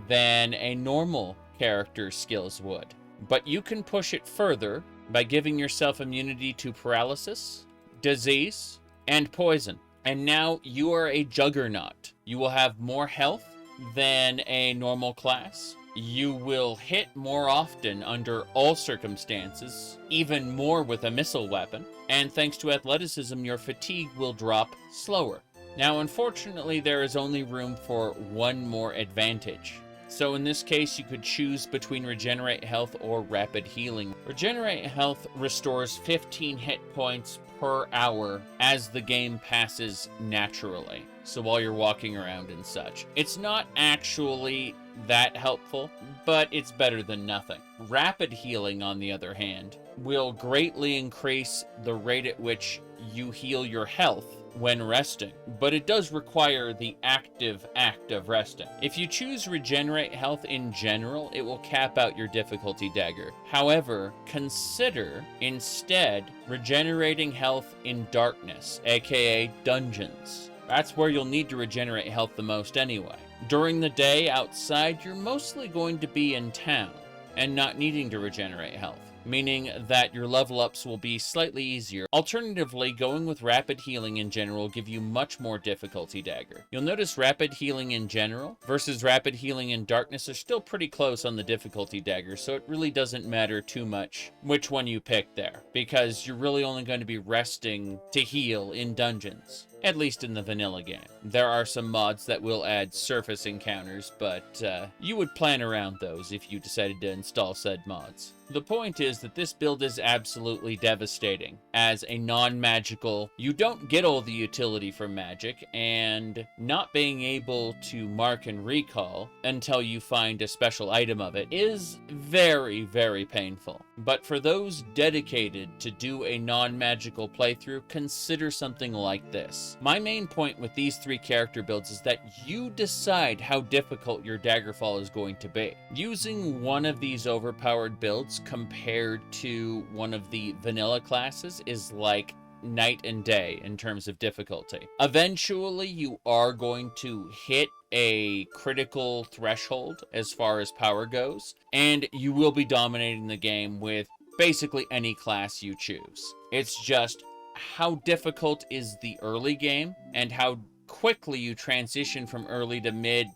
than a normal character's skills would, but you can push it further by giving yourself immunity to paralysis, disease, and poison. And now you are a juggernaut. You will have more health than a normal class. You will hit more often under all circumstances, even more with a missile weapon, and thanks to athleticism, your fatigue will drop slower. Now, unfortunately, there is only room for one more advantage. So in this case, you could choose between Regenerate Health or Rapid Healing. Regenerate Health restores 15 hit points per hour as the game passes naturally. So while you're walking around and such. It's not actually that helpful, but it's better than nothing. Rapid Healing, on the other hand, will greatly increase the rate at which you heal your health when resting, but it does require the active act of resting. If you choose Regenerate Health in general, it will cap out your difficulty dagger. However, consider instead regenerating health in darkness, aka dungeons. That's where you'll need to regenerate health the most anyway. During the day outside, you're mostly going to be in town and not needing to regenerate health, meaning that your level ups will be slightly easier. Alternatively, going with Rapid Healing in general will give you much more difficulty dagger. You'll notice Rapid Healing in general versus Rapid Healing in darkness are still pretty close on the difficulty dagger, so it really doesn't matter too much which one you pick there, because you're really only going to be resting to heal in dungeons. At least in the vanilla game. There are some mods that will add surface encounters, but you would plan around those if you decided to install said mods. The point is that this build is absolutely devastating. As a non-magical, you don't get all the utility from magic, and not being able to mark and recall until you find a special item of it is very, very painful. But for those dedicated to do a non-magical playthrough, consider something like this. My main point with these three character builds is that you decide how difficult your Daggerfall is going to be. Using one of these overpowered builds compared to one of the vanilla classes is like night and day in terms of difficulty. Eventually, you are going to hit a critical threshold as far as power goes, and you will be dominating the game with basically any class you choose. It's just how difficult is the early game and how quickly you transition from early to mid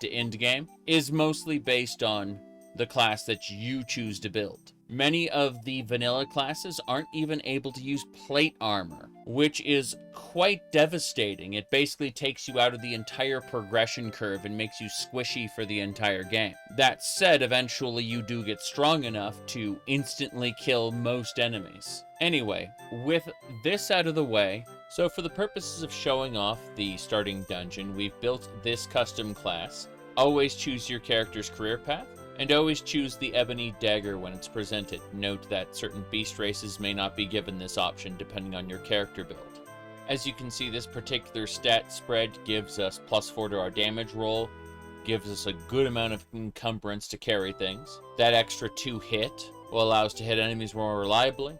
to end game is mostly based on the class that you choose to build. Many of the vanilla classes aren't even able to use plate armor, which is quite devastating. It basically takes you out of the entire progression curve and makes you squishy for the entire game. That said, eventually you do get strong enough to instantly kill most enemies. Anyway, with this out of the way, so for the purposes of showing off the starting dungeon, we've built this custom class. Always choose your character's career path, and always choose the ebony dagger when it's presented. Note that certain beast races may not be given this option depending on your character build. As you can see, this particular stat spread gives us +4 to our damage roll, gives us a good amount of encumbrance to carry things. That extra 2 hit will allow us to hit enemies more reliably,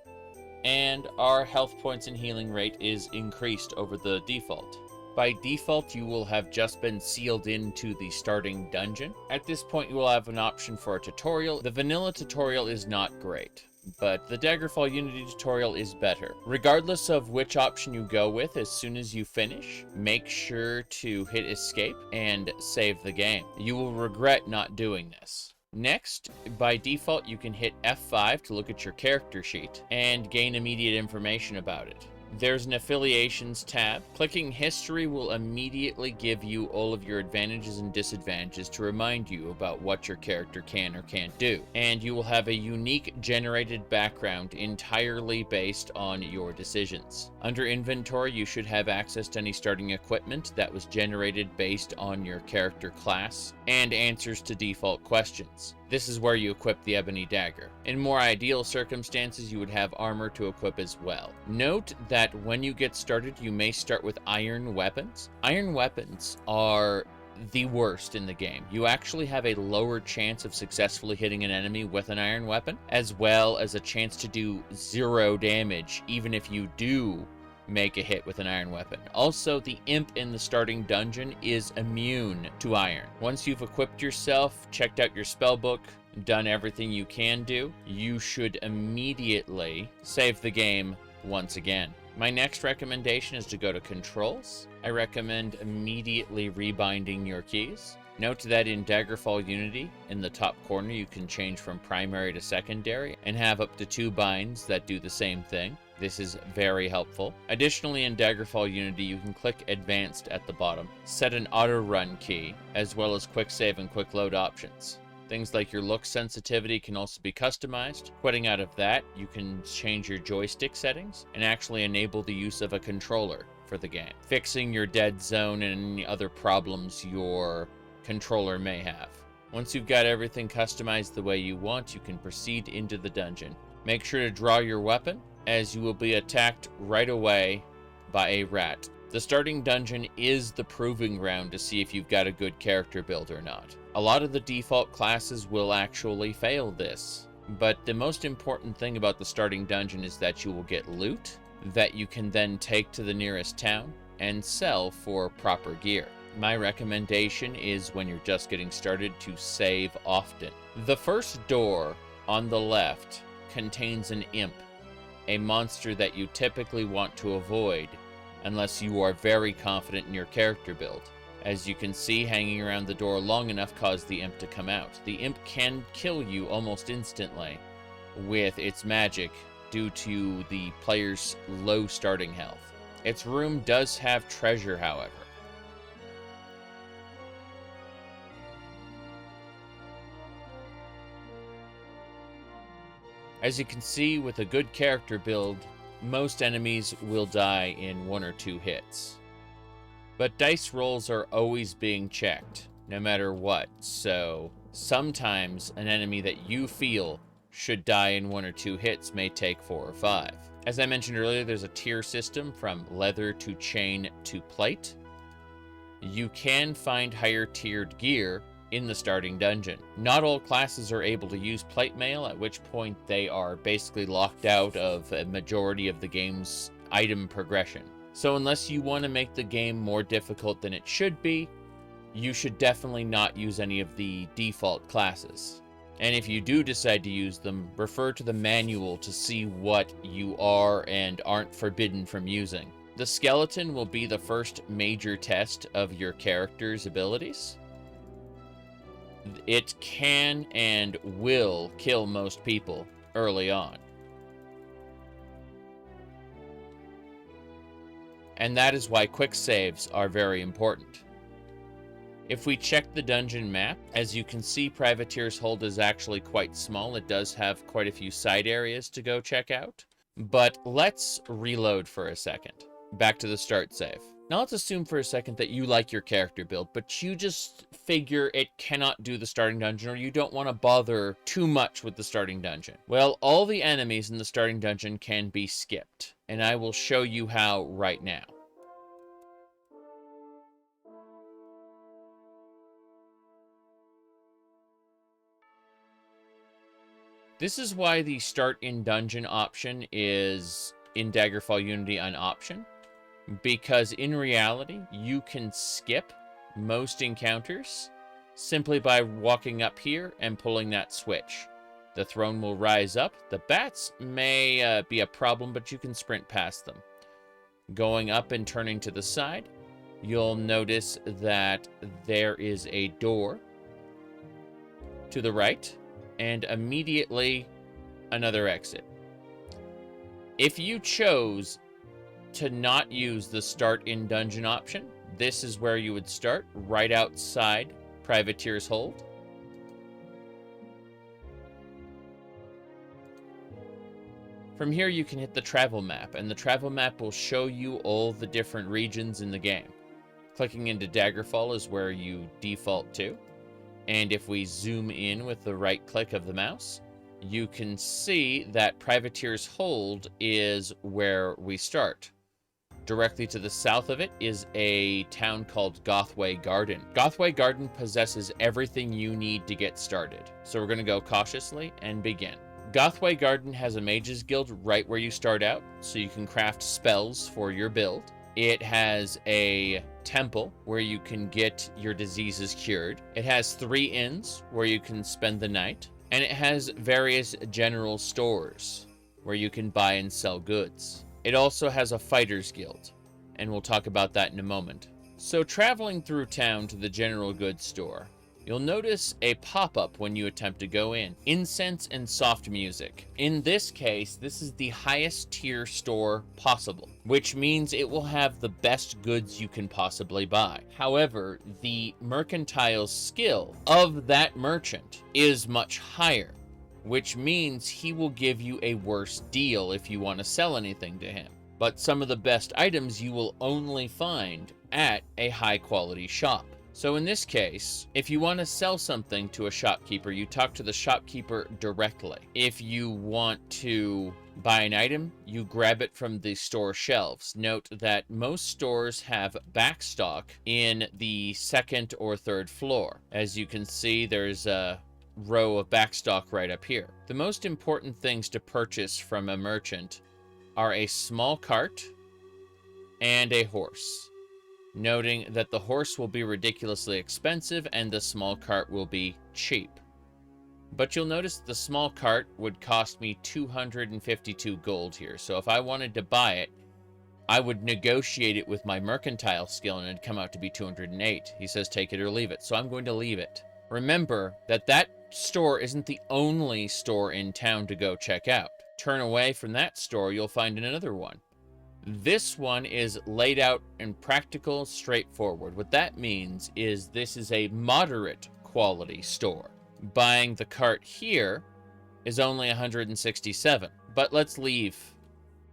and our health points and healing rate is increased over the default. By default, you will have just been sealed into the starting dungeon. At this point, you will have an option for a tutorial. The vanilla tutorial is not great, but the Daggerfall Unity tutorial is better. Regardless of which option you go with, as soon as you finish, make sure to hit escape and save the game. You will regret not doing this. Next, by default, you can hit F5 to look at your character sheet and gain immediate information about it. There's an affiliations tab. Clicking history will immediately give you all of your advantages and disadvantages to remind you about what your character can or can't do. And you will have a unique generated background entirely based on your decisions. Under inventory, you should have access to any starting equipment that was generated based on your character class and answers to default questions. This is where you equip the ebony dagger. In more ideal circumstances, you would have armor to equip as well. Note that when you get started, you may start with iron weapons. Iron weapons are the worst in the game. You actually have a lower chance of successfully hitting an enemy with an iron weapon, as well as a chance to do 0 damage, even if you do make a hit with an iron weapon. Also, the imp in the starting dungeon is immune to iron. Once you've equipped yourself, checked out your spell book, done everything you can do, you should immediately save the game once again. My next recommendation is to go to controls. I recommend immediately rebinding your keys. Note that in Daggerfall Unity, in the top corner, you can change from primary to secondary and have up to 2 binds that do the same thing. This is very helpful. Additionally, in Daggerfall Unity, you can click Advanced at the bottom, set an auto-run key, as well as quick save and quick load options. Things like your look sensitivity can also be customized. Quitting out of that, you can change your joystick settings and actually enable the use of a controller for the game, fixing your dead zone and any other problems your controller may have. Once you've got everything customized the way you want, you can proceed into the dungeon. Make sure to draw your weapon, as you will be attacked right away by a rat. The starting dungeon is the proving ground to see if you've got a good character build or not. A lot of the default classes will actually fail this, but the most important thing about the starting dungeon is that you will get loot that you can then take to the nearest town and sell for proper gear. My recommendation is, when you're just getting started, to save often. The first door on the left contains an imp, a monster that you typically want to avoid unless you are very confident in your character build. As you can see, hanging around the door long enough caused the imp to come out. The imp can kill you almost instantly with its magic due to the player's low starting health. Its room does have treasure, however. As you can see, with a good character build, most enemies will die in 1 or 2 hits. But dice rolls are always being checked, no matter what, so sometimes an enemy that you feel should die in 1 or 2 hits may take 4 or 5. As I mentioned earlier, there's a tier system from leather to chain to plate. You can find higher tiered gear in the starting dungeon. Not all classes are able to use plate mail, at which point they are basically locked out of a majority of the game's item progression. So unless you want to make the game more difficult than it should be, you should definitely not use any of the default classes. And if you do decide to use them, refer to the manual to see what you are and aren't forbidden from using. The skeleton will be the first major test of your character's abilities. It can and will kill most people early on. And that is why quick saves are very important. If we check the dungeon map, as you can see, Privateer's Hold is actually quite small. It does have quite a few side areas to go check out. But let's reload for a second. Back to the start save. Now let's assume for a second that you like your character build, but you just figure it cannot do the starting dungeon, or you don't want to bother too much with the starting dungeon. Well, all the enemies in the starting dungeon can be skipped, and I will show you how right now. This is why the start in dungeon option is in Daggerfall Unity an option, because in reality, you can skip most encounters simply by walking up here and pulling that switch. The throne will rise up. The bats may be a problem, but you can sprint past them. Going up and turning to the side, you'll notice that there is a door to the right, and immediately another exit. If you chose to not use the start in dungeon option, this is where you would start, right outside Privateer's Hold. From here you can hit the travel map, and the travel map will show you all the different regions in the game. Clicking into Daggerfall is where you default to. And if we zoom in with the right click of the mouse, you can see that Privateer's Hold is where we start. Directly to the south of it is a town called Gothway Garden. Gothway Garden possesses everything you need to get started. So we're going to go cautiously and begin. Gothway Garden has a Mage's Guild right where you start out, so you can craft spells for your build. It has a temple where you can get your diseases cured. It has 3 inns where you can spend the night. And it has various general stores where you can buy and sell goods. It also has a Fighter's Guild, and we'll talk about that in a moment. So traveling through town to the general goods store, you'll notice a pop-up when you attempt to go in. Incense and soft music. In this case, this is the highest tier store possible, which means it will have the best goods you can possibly buy. However, the mercantile skill of that merchant is much higher, which means he will give you a worse deal if you want to sell anything to him. But some of the best items you will only find at a high-quality shop. So in this case, if you want to sell something to a shopkeeper, you talk to the shopkeeper directly. If you want to buy an item, you grab it from the store shelves. Note that most stores have backstock in the 2nd or 3rd floor. As you can see, there's a row of backstock right up here. The most important things to purchase from a merchant are a small cart and a horse. Noting that the horse will be ridiculously expensive and the small cart will be cheap. But you'll notice the small cart would cost me 252 gold here. So if I wanted to buy it, I would negotiate it with my mercantile skill and it'd come out to be 208. He says take it or leave it, so I'm going to leave it. Remember that that store isn't the only store in town to go check out. Turn away from that store, you'll find another one. This one is laid out and practical, straightforward. What that means is this is a moderate quality store. Buying the cart here is only 167, but let's leave.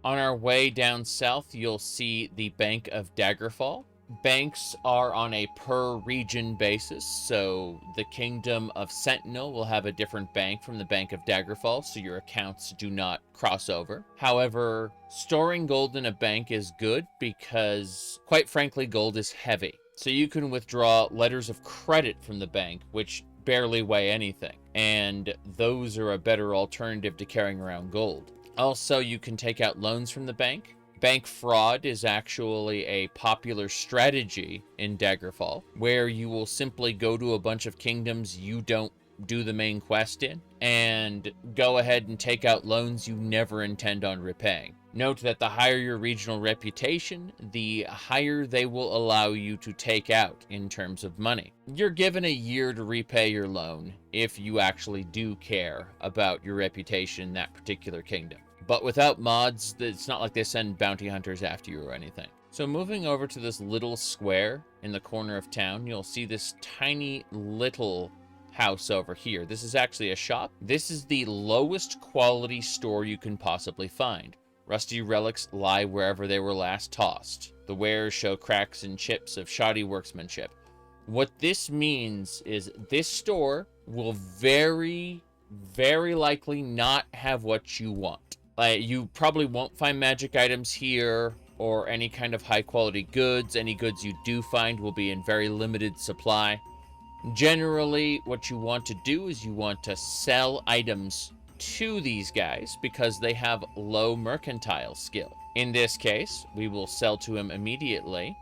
On our way down south, you'll see the Bank of Daggerfall. Banks are on a per region basis, so the Kingdom of Sentinel will have a different bank from the Bank of Daggerfall, so your accounts do not cross over. However, storing gold in a bank is good because, quite frankly, gold is heavy. So you can withdraw letters of credit from the bank, which barely weigh anything, and those are a better alternative to carrying around gold. Also, you can take out loans from the bank. Bank fraud is actually a popular strategy in Daggerfall, where you will simply go to a bunch of kingdoms you don't do the main quest in, and go ahead and take out loans you never intend on repaying. Note that the higher your regional reputation, the higher they will allow you to take out in terms of money. You're given a year to repay your loan if you actually do care about your reputation in that particular kingdom. But without mods, it's not like they send bounty hunters after you or anything. So moving over to this little square in the corner of town, you'll see this tiny little house over here. This is actually a shop. This is the lowest quality store you can possibly find. Rusty relics lie wherever they were last tossed. The wares show cracks and chips of shoddy workmanship. What this means is this store will very, very likely not have what you want. You probably won't find magic items here or any kind of high quality goods. Any goods you do find will be in very limited supply. Generally, what you want to do is you want to sell items to these guys because they have low mercantile skill. In this case, we will sell to him immediately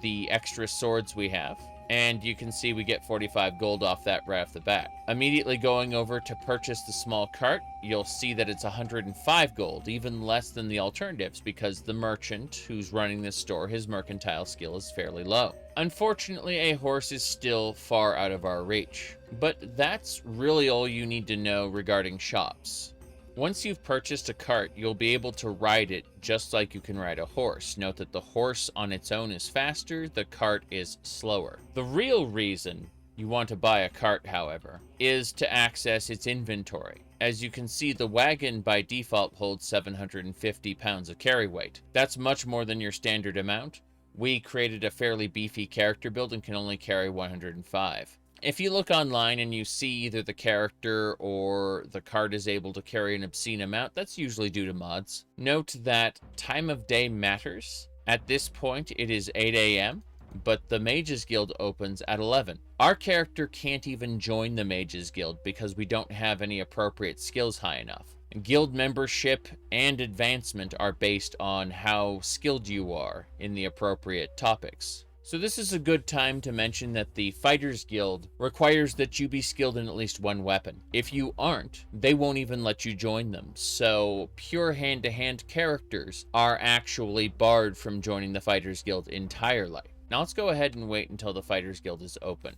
the extra swords we have, and you can see we get 45 gold off that right off the bat. Immediately going over to purchase the small cart, you'll see that it's 105 gold, even less than the alternatives, because the merchant who's running this store, his mercantile skill is fairly low. Unfortunately, a horse is still far out of our reach, but that's really all you need to know regarding shops. Once you've purchased a cart, you'll be able to ride it just like you can ride a horse. Note that the horse on its own is faster, the cart is slower. The real reason you want to buy a cart, however, is to access its inventory. As you can see, the wagon by default holds 750 pounds of carry weight. That's much more than your standard amount. We created a fairly beefy character build and can only carry 105. If you look online and you see either the character or the cart is able to carry an obscene amount, that's usually due to mods. Note that time of day matters. At this point, it is 8 a.m., but the Mages Guild opens at 11. Our character can't even join the Mages Guild because we don't have any appropriate skills high enough. Guild membership and advancement are based on how skilled you are in the appropriate topics. So this is a good time to mention that the Fighters Guild requires that you be skilled in at least one weapon. If you aren't, they won't even let you join them. So pure hand-to-hand characters are actually barred from joining the Fighters Guild entirely. Now let's go ahead and wait until the Fighters Guild is open.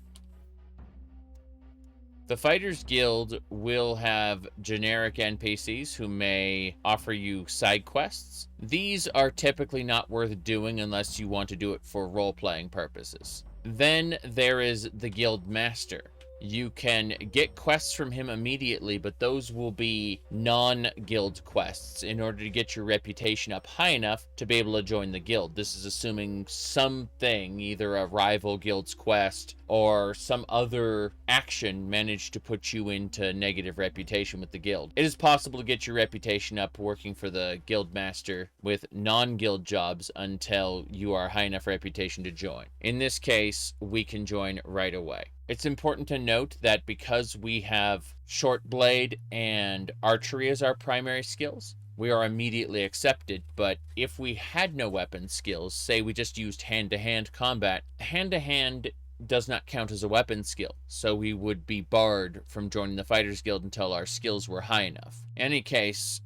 The Fighters Guild will have generic NPCs who may offer you side quests. These are typically not worth doing unless you want to do it for role-playing purposes. Then there is the Guild Master. You can get quests from him immediately, but those will be non-guild quests in order to get your reputation up high enough to be able to join the guild. This is assuming something, either a rival guild's quest or some other action managed to put you into negative reputation with the guild. It is possible to get your reputation up working for the guild master with non-guild jobs until you are high enough reputation to join. In this case, we can join right away. It's important to note that because we have short blade and archery as our primary skills, we are immediately accepted. But if we had no weapon skills, say we just used hand-to-hand combat, hand-to-hand does not count as a weapon skill, so we would be barred from joining the Fighters Guild until our skills were high enough. In any case,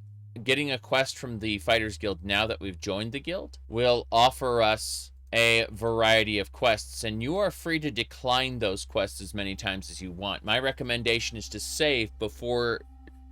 getting a quest from the Fighters Guild now that we've joined the guild will offer us a variety of quests, and you are free to decline those quests as many times as you want. My recommendation is to save before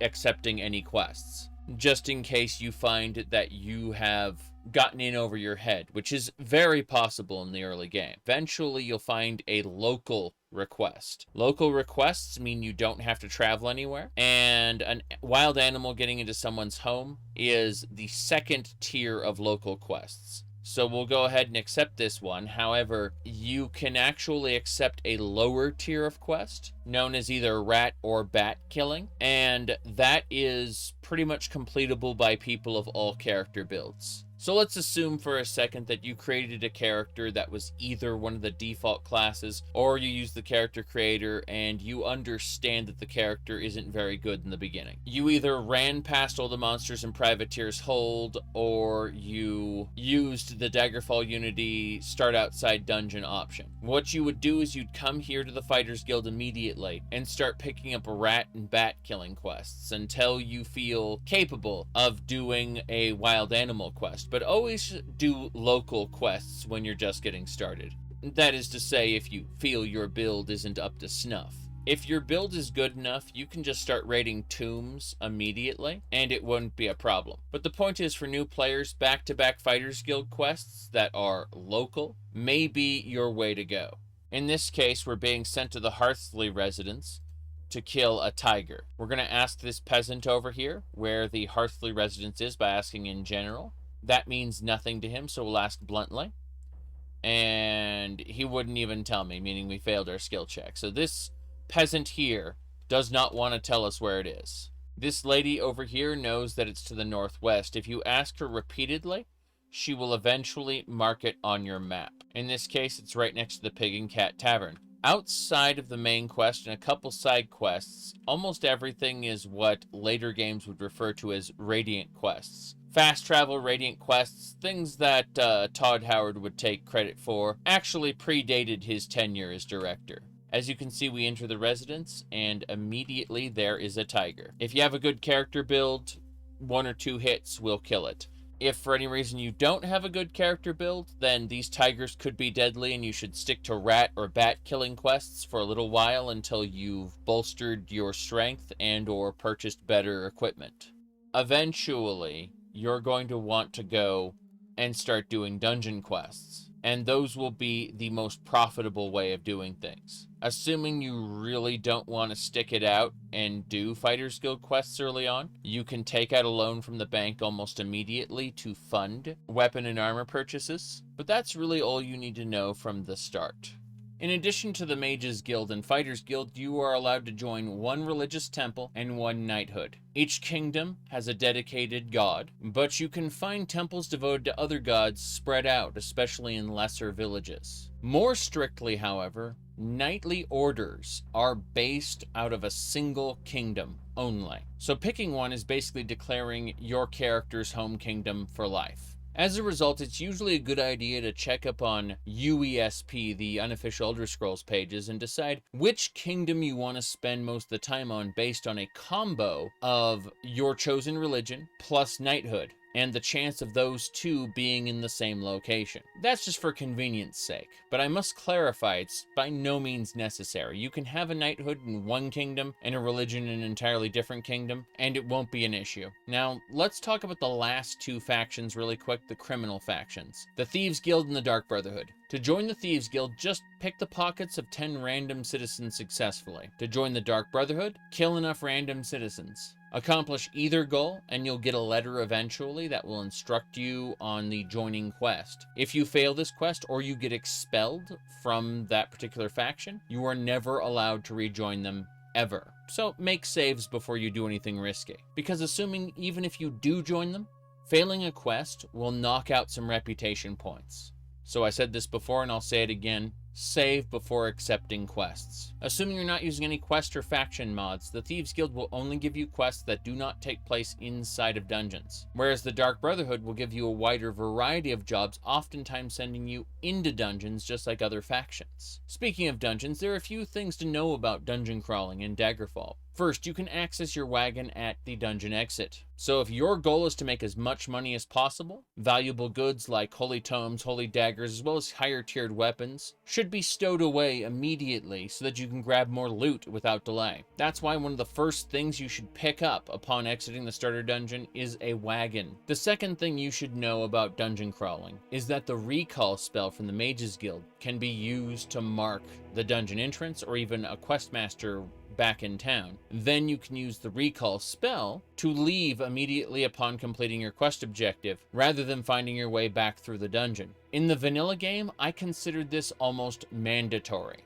accepting any quests, just in case you find that you have gotten in over your head, which is very possible in the early game. Eventually, you'll find a local request. Local requests mean you don't have to travel anywhere, and a wild animal getting into someone's home is the second tier of local quests. So we'll go ahead and accept this one. However, you can actually accept a lower tier of quest known as either rat or bat killing, and that is pretty much completable by people of all character builds. So let's assume for a second that you created a character that was either one of the default classes, or you use the character creator and you understand that the character isn't very good in the beginning. You either ran past all the monsters in Privateer's Hold, or you used the Daggerfall Unity start outside dungeon option. What you would do is you'd come here to the Fighters Guild immediately immediately and start picking up rat and bat killing quests until you feel capable of doing a wild animal quest, but always do local quests when you're just getting started. That is to say, if you feel your build isn't up to snuff. If your build is good enough, you can just start raiding tombs immediately, and it wouldn't be a problem. But the point is, for new players, back-to-back Fighters Guild quests that are local may be your way to go. In this case, we're being sent to the Hearthley residence to kill a tiger. We're going to ask this peasant over here where the Hearthley residence is by asking in general. That means nothing to him, so we'll ask bluntly. And he wouldn't even tell me, meaning we failed our skill check. So this peasant here does not want to tell us where it is. This lady over here knows that it's to the northwest. If you ask her repeatedly, she will eventually mark it on your map. In this case, it's right next to the Pig and Cat Tavern. Outside of the main quest and a couple side quests, almost everything is what later games would refer to as Radiant quests. Fast travel Radiant quests, things that Todd Howard would take credit for, actually predated his tenure as director. As you can see, we enter the residence, and immediately there is a tiger. If you have a good character build, 1 or 2 hits will kill it. If for any reason you don't have a good character build, then these tigers could be deadly, and you should stick to rat or bat killing quests for a little while until you've bolstered your strength and or purchased better equipment. Eventually, you're going to want to go and start doing dungeon quests, and those will be the most profitable way of doing things. Assuming you really don't want to stick it out and do Fighters Guild quests early on, you can take out a loan from the bank almost immediately to fund weapon and armor purchases, but that's really all you need to know from the start. In addition to the Mages Guild and Fighters Guild, you are allowed to join 1 religious temple and 1 knighthood. Each kingdom has a dedicated god, but you can find temples devoted to other gods spread out, especially in lesser villages. More strictly, however, knightly orders are based out of a single kingdom only. So picking one is basically declaring your character's home kingdom for life. As a result, it's usually a good idea to check up on UESP, the unofficial Elder Scrolls pages, and decide which kingdom you want to spend most of the time on based on a combo of your chosen religion plus knighthood, and the chance of those 2 being in the same location. That's just for convenience sake, but I must clarify it's by no means necessary. You can have a knighthood in 1 kingdom and a religion in an entirely different kingdom, and it won't be an issue. Now, let's talk about the last 2 factions really quick, the criminal factions. The Thieves Guild and the Dark Brotherhood. To join the Thieves Guild, just pick the pockets of 10 random citizens successfully. To join the Dark Brotherhood, kill enough random citizens. Accomplish either goal, and you'll get a letter eventually that will instruct you on the joining quest. If you fail this quest, or you get expelled from that particular faction, you are never allowed to rejoin them ever. So make saves before you do anything risky. Because assuming even if you do join them, failing a quest will knock out some reputation points. So I said this before and I'll say it again, save before accepting quests. Assuming you're not using any quest or faction mods, the Thieves Guild will only give you quests that do not take place inside of dungeons, whereas the Dark Brotherhood will give you a wider variety of jobs, oftentimes sending you into dungeons just like other factions. Speaking of dungeons, there are a few things to know about dungeon crawling in Daggerfall. First, you can access your wagon at the dungeon exit. So if your goal is to make as much money as possible, valuable goods like holy tomes, holy daggers, as well as higher tiered weapons should be stowed away immediately so that you can grab more loot without delay. That's why one of the first things you should pick up upon exiting the starter dungeon is a wagon. The second thing you should know about dungeon crawling is that the recall spell from the Mages Guild can be used to mark the dungeon entrance or even a questmaster back in town. Then you can use the recall spell to leave immediately upon completing your quest objective, rather than finding your way back through the dungeon. In the vanilla game, I considered this almost mandatory,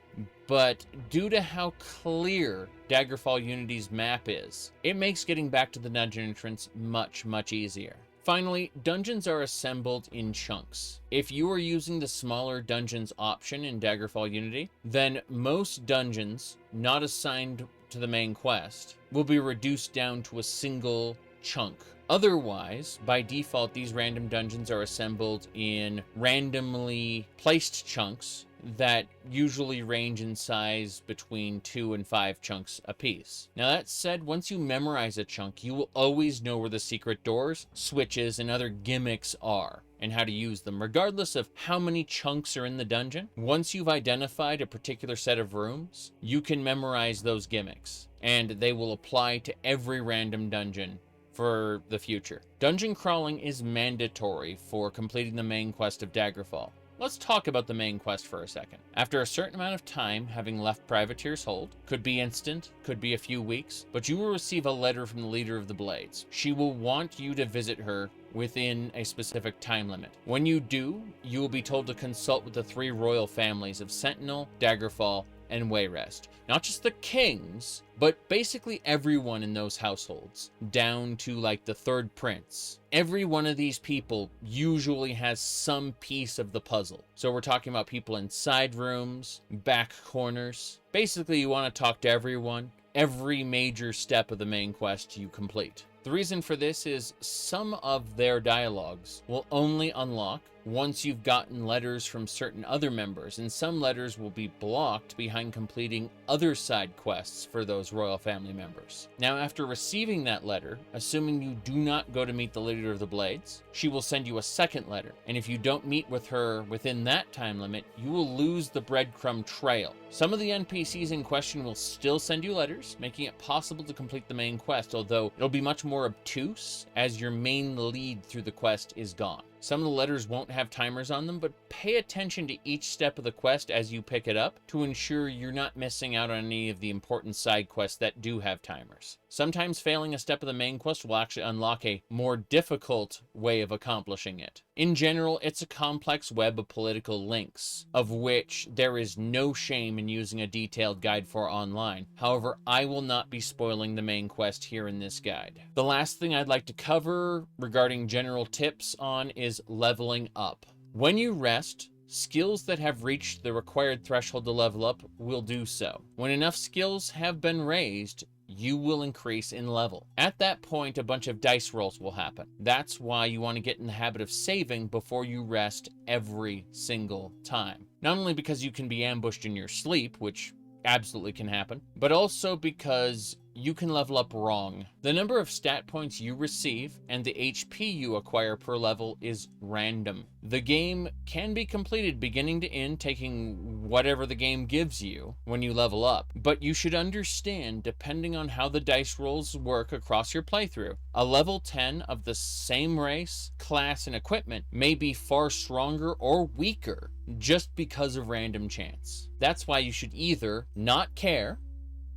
but due to how clear Daggerfall Unity's map is, it makes getting back to the dungeon entrance much, much easier. Finally, dungeons are assembled in chunks. If you are using the smaller dungeons option in Daggerfall Unity, then most dungeons not assigned to the main quest will be reduced down to a single chunk. Otherwise, by default, these random dungeons are assembled in randomly placed chunks that usually range in size between 2 and 5 chunks apiece. Now that said, once you memorize a chunk, you will always know where the secret doors, switches, and other gimmicks are, and how to use them, regardless of how many chunks are in the dungeon. Once you've identified a particular set of rooms, you can memorize those gimmicks, and they will apply to every random dungeon for the future. Dungeon crawling is mandatory for completing the main quest of Daggerfall. Let's talk about the main quest for a second. After a certain amount of time having left Privateer's hold, could be instant, could be a few weeks, but you will receive a letter from the leader of the Blades. She will want you to visit her within a specific time limit. When you do, you will be told to consult with the 3 royal families of Sentinel, Daggerfall, and Wayrest. Not just the kings, but basically everyone in those households, down to like the 3rd prince. Every one of these people usually has some piece of the puzzle. So we're talking about people in side rooms, back corners. Basically, you want to talk to everyone, every major step of the main quest you complete. The reason for this is some of their dialogues will only unlock once you've gotten letters from certain other members, and some letters will be blocked behind completing other side quests for those royal family members. Now, after receiving that letter, assuming you do not go to meet the leader of the Blades, she will send you a second letter, and if you don't meet with her within that time limit, you will lose the breadcrumb trail. Some of the NPCs in question will still send you letters, making it possible to complete the main quest, although it'll be much more obtuse as your main lead through the quest is gone. Some of the letters won't have timers on them, but pay attention to each step of the quest as you pick it up to ensure you're not missing out on any of the important side quests that do have timers. Sometimes failing a step of the main quest will actually unlock a more difficult way of accomplishing it. In general, it's a complex web of political links, of which there is no shame in using a detailed guide for online. However, I will not be spoiling the main quest here in this guide. The last thing I'd like to cover regarding general tips on is leveling up. When you rest, skills that have reached the required threshold to level up will do so. When enough skills have been raised, you will increase in level. At that point, a bunch of dice rolls will happen. That's why you want to get in the habit of saving before you rest every single time. Not only because you can be ambushed in your sleep, which absolutely can happen, but also because you can level up wrong. The number of stat points you receive and the HP you acquire per level is random. The game can be completed beginning to end, taking whatever the game gives you when you level up, but you should understand, depending on how the dice rolls work across your playthrough, a level 10 of the same race, class, and equipment may be far stronger or weaker just because of random chance. That's why you should either not care,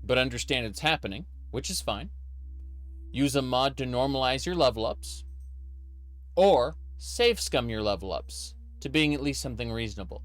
but understand it's happening, which is fine, use a mod to normalize your level ups, or save scum your level ups to being at least something reasonable.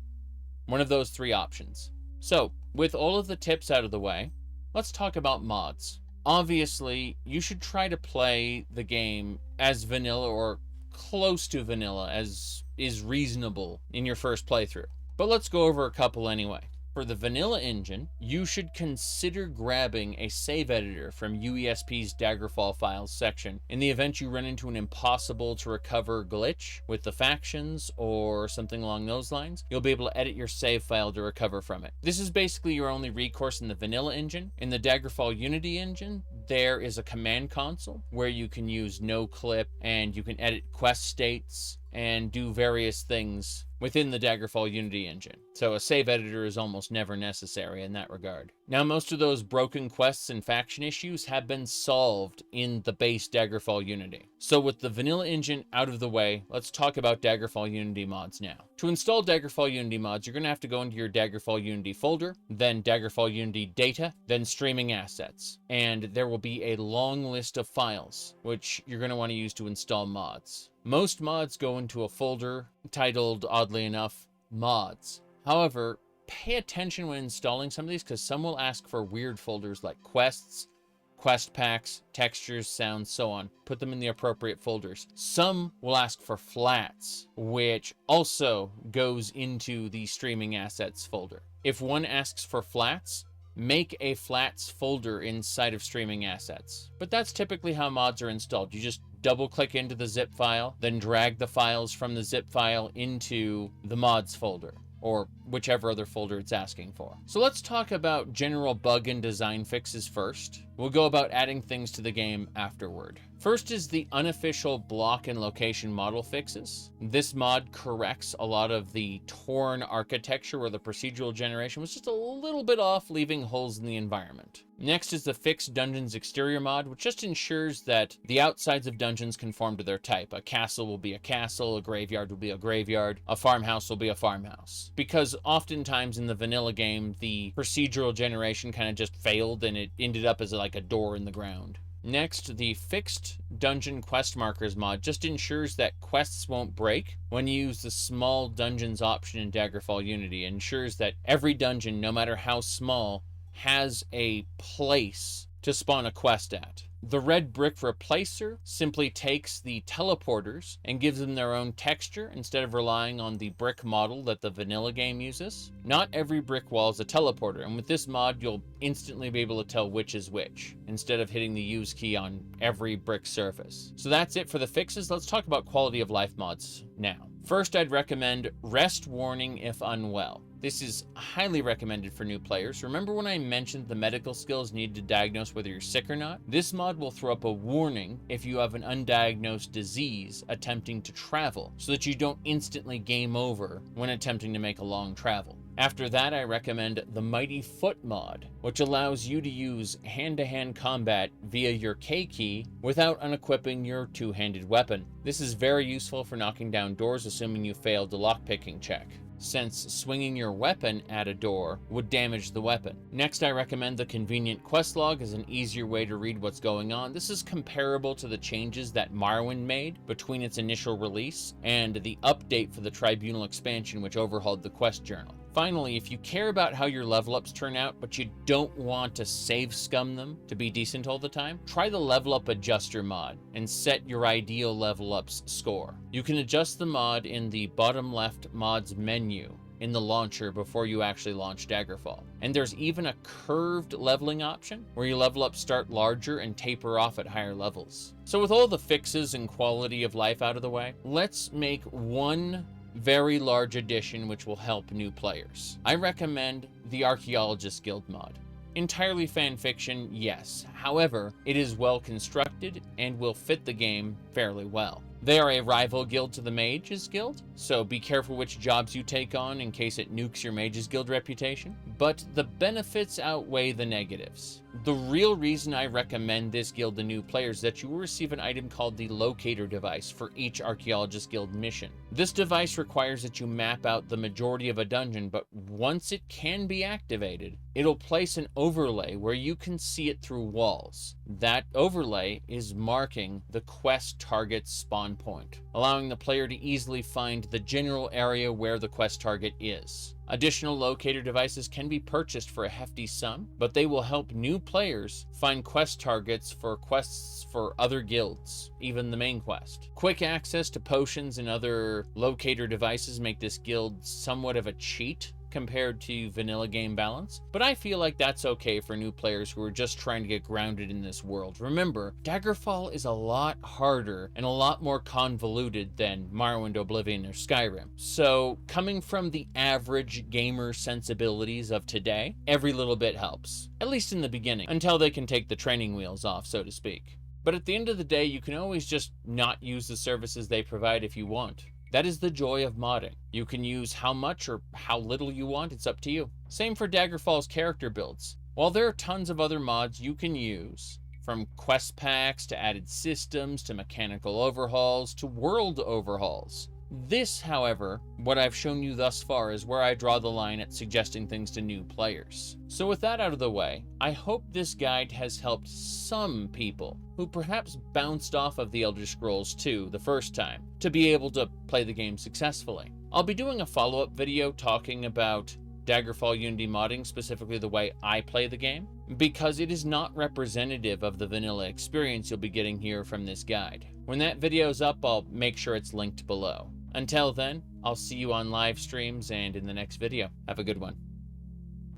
One of those 3 options. So, with all of the tips out of the way, let's talk about mods. Obviously, you should try to play the game as vanilla or close to vanilla as is reasonable in your first playthrough. But let's go over a couple anyway. For the vanilla engine, you should consider grabbing a save editor from UESP's Daggerfall files section in the event you run into an impossible to recover glitch with the factions or something along those lines. You'll be able to edit your save file to recover from it. This is basically your only recourse in the vanilla engine. In the Daggerfall Unity engine, there is a command console where you can use no-clip and you can edit quest states and do various things within the Daggerfall Unity engine. So a save editor is almost never necessary in that regard. Now, most of those broken quests and faction issues have been solved in the base Daggerfall Unity. So with the vanilla engine out of the way, let's talk about Daggerfall Unity mods now. To install Daggerfall Unity mods, you're going to have to go into your Daggerfall Unity folder, then Daggerfall Unity data, then streaming assets. And there will be a long list of files, which you're going to want to use to install mods. Most mods go into a folder titled, oddly enough, mods. However, pay attention when installing some of these because some will ask for weird folders like quests, quest packs, textures, sounds, so on. Put them in the appropriate folders. Some will ask for flats, which also goes into the streaming assets folder. If one asks for flats, make a flats folder inside of streaming assets. But that's typically how mods are installed. You just double-click into the zip file, then drag the files from the zip file into the mods folder. or whichever other folder it's asking for. So let's talk about general bug and design fixes first. We'll go about adding things to the game afterward. First is the unofficial block and location model fixes. This mod corrects a lot of the torn architecture where the procedural generation was just a little bit off, leaving holes in the environment. Next is the fixed dungeons exterior mod, which just ensures that the outsides of dungeons conform to their type. A castle will be a castle, a graveyard will be a graveyard, a farmhouse will be a farmhouse. Because oftentimes in the vanilla game, the procedural generation kind of just failed and it ended up as like a door in the ground. Next, the fixed dungeon quest markers mod just ensures that quests won't break when you use the small dungeons option in Daggerfall Unity. It ensures that every dungeon, no matter how small, has a place to spawn a quest at. The red brick replacer simply takes the teleporters and gives them their own texture instead of relying on the brick model that the vanilla game uses. Not every brick wall is a teleporter, and with this mod you'll instantly be able to tell which is which, instead of hitting the use key on every brick surface. So that's it for the fixes. Let's talk about quality of life mods now. First, I'd recommend rest warning if unwell. This is highly recommended for new players. Remember when I mentioned the medical skills needed to diagnose whether you're sick or not? This mod will throw up a warning if you have an undiagnosed disease attempting to travel, so that you don't instantly game over when attempting to make a long travel. After that, I recommend the Mighty Foot mod, which allows you to use hand-to-hand combat via your K key without unequipping your two-handed weapon. This is very useful for knocking down doors, assuming you failed the lockpicking check, since swinging your weapon at a door would damage the weapon. Next, I recommend the convenient quest log as an easier way to read what's going on. This is comparable to the changes that Morrowind made between its initial release and the update for the Tribunal expansion, which overhauled the quest journal. Finally, if you care about how your level ups turn out, but you don't want to save scum them to be decent all the time, try the level up adjuster mod and set your ideal level up's score. You can adjust the mod in the bottom left mods menu in the launcher before you actually launch Daggerfall. And there's even a curved leveling option where your level ups start larger and taper off at higher levels. So with all the fixes and quality of life out of the way, let's make one very large addition which will help new players. I recommend the Archaeologist Guild mod. Entirely fan fiction, yes. However, it is well constructed and will fit the game fairly well. They are a rival guild to the Mages Guild, so be careful which jobs you take on in case it nukes your Mages Guild reputation. But the benefits outweigh the negatives. The real reason I recommend this guild to new players is that you will receive an item called the Locator device for each Archaeologist Guild mission. This device requires that you map out the majority of a dungeon, but once it can be activated, it'll place an overlay where you can see it through walls. That overlay is marking the quest target's spawn point, allowing the player to easily find the general area where the quest target is. Additional locator devices can be purchased for a hefty sum, but they will help new players find quest targets for quests for other guilds, even the main quest. Quick access to potions and other locator devices make this guild somewhat of a cheat compared to vanilla game balance, but I feel like that's okay for new players who are just trying to get grounded in this world. Remember, Daggerfall is a lot harder and a lot more convoluted than Morrowind, Oblivion, or Skyrim. So coming from the average gamer sensibilities of today, every little bit helps, at least in the beginning, until they can take the training wheels off, so to speak. But at the end of the day, you can always just not use the services they provide if you want. That is the joy of modding. You can use how much or how little you want, it's up to you. Same for Daggerfall's character builds. While there are tons of other mods you can use, from quest packs to added systems to mechanical overhauls to world overhauls. This, however, what I've shown you thus far is where I draw the line at suggesting things to new players. So with that out of the way, I hope this guide has helped some people who perhaps bounced off of the Elder Scrolls 2 the first time to be able to play the game successfully. I'll be doing a follow-up video talking about Daggerfall Unity modding, specifically the way I play the game, because it is not representative of the vanilla experience you'll be getting here from this guide. When that video's up, I'll make sure it's linked below. Until then, I'll see you on live streams and in the next video. Have a good one.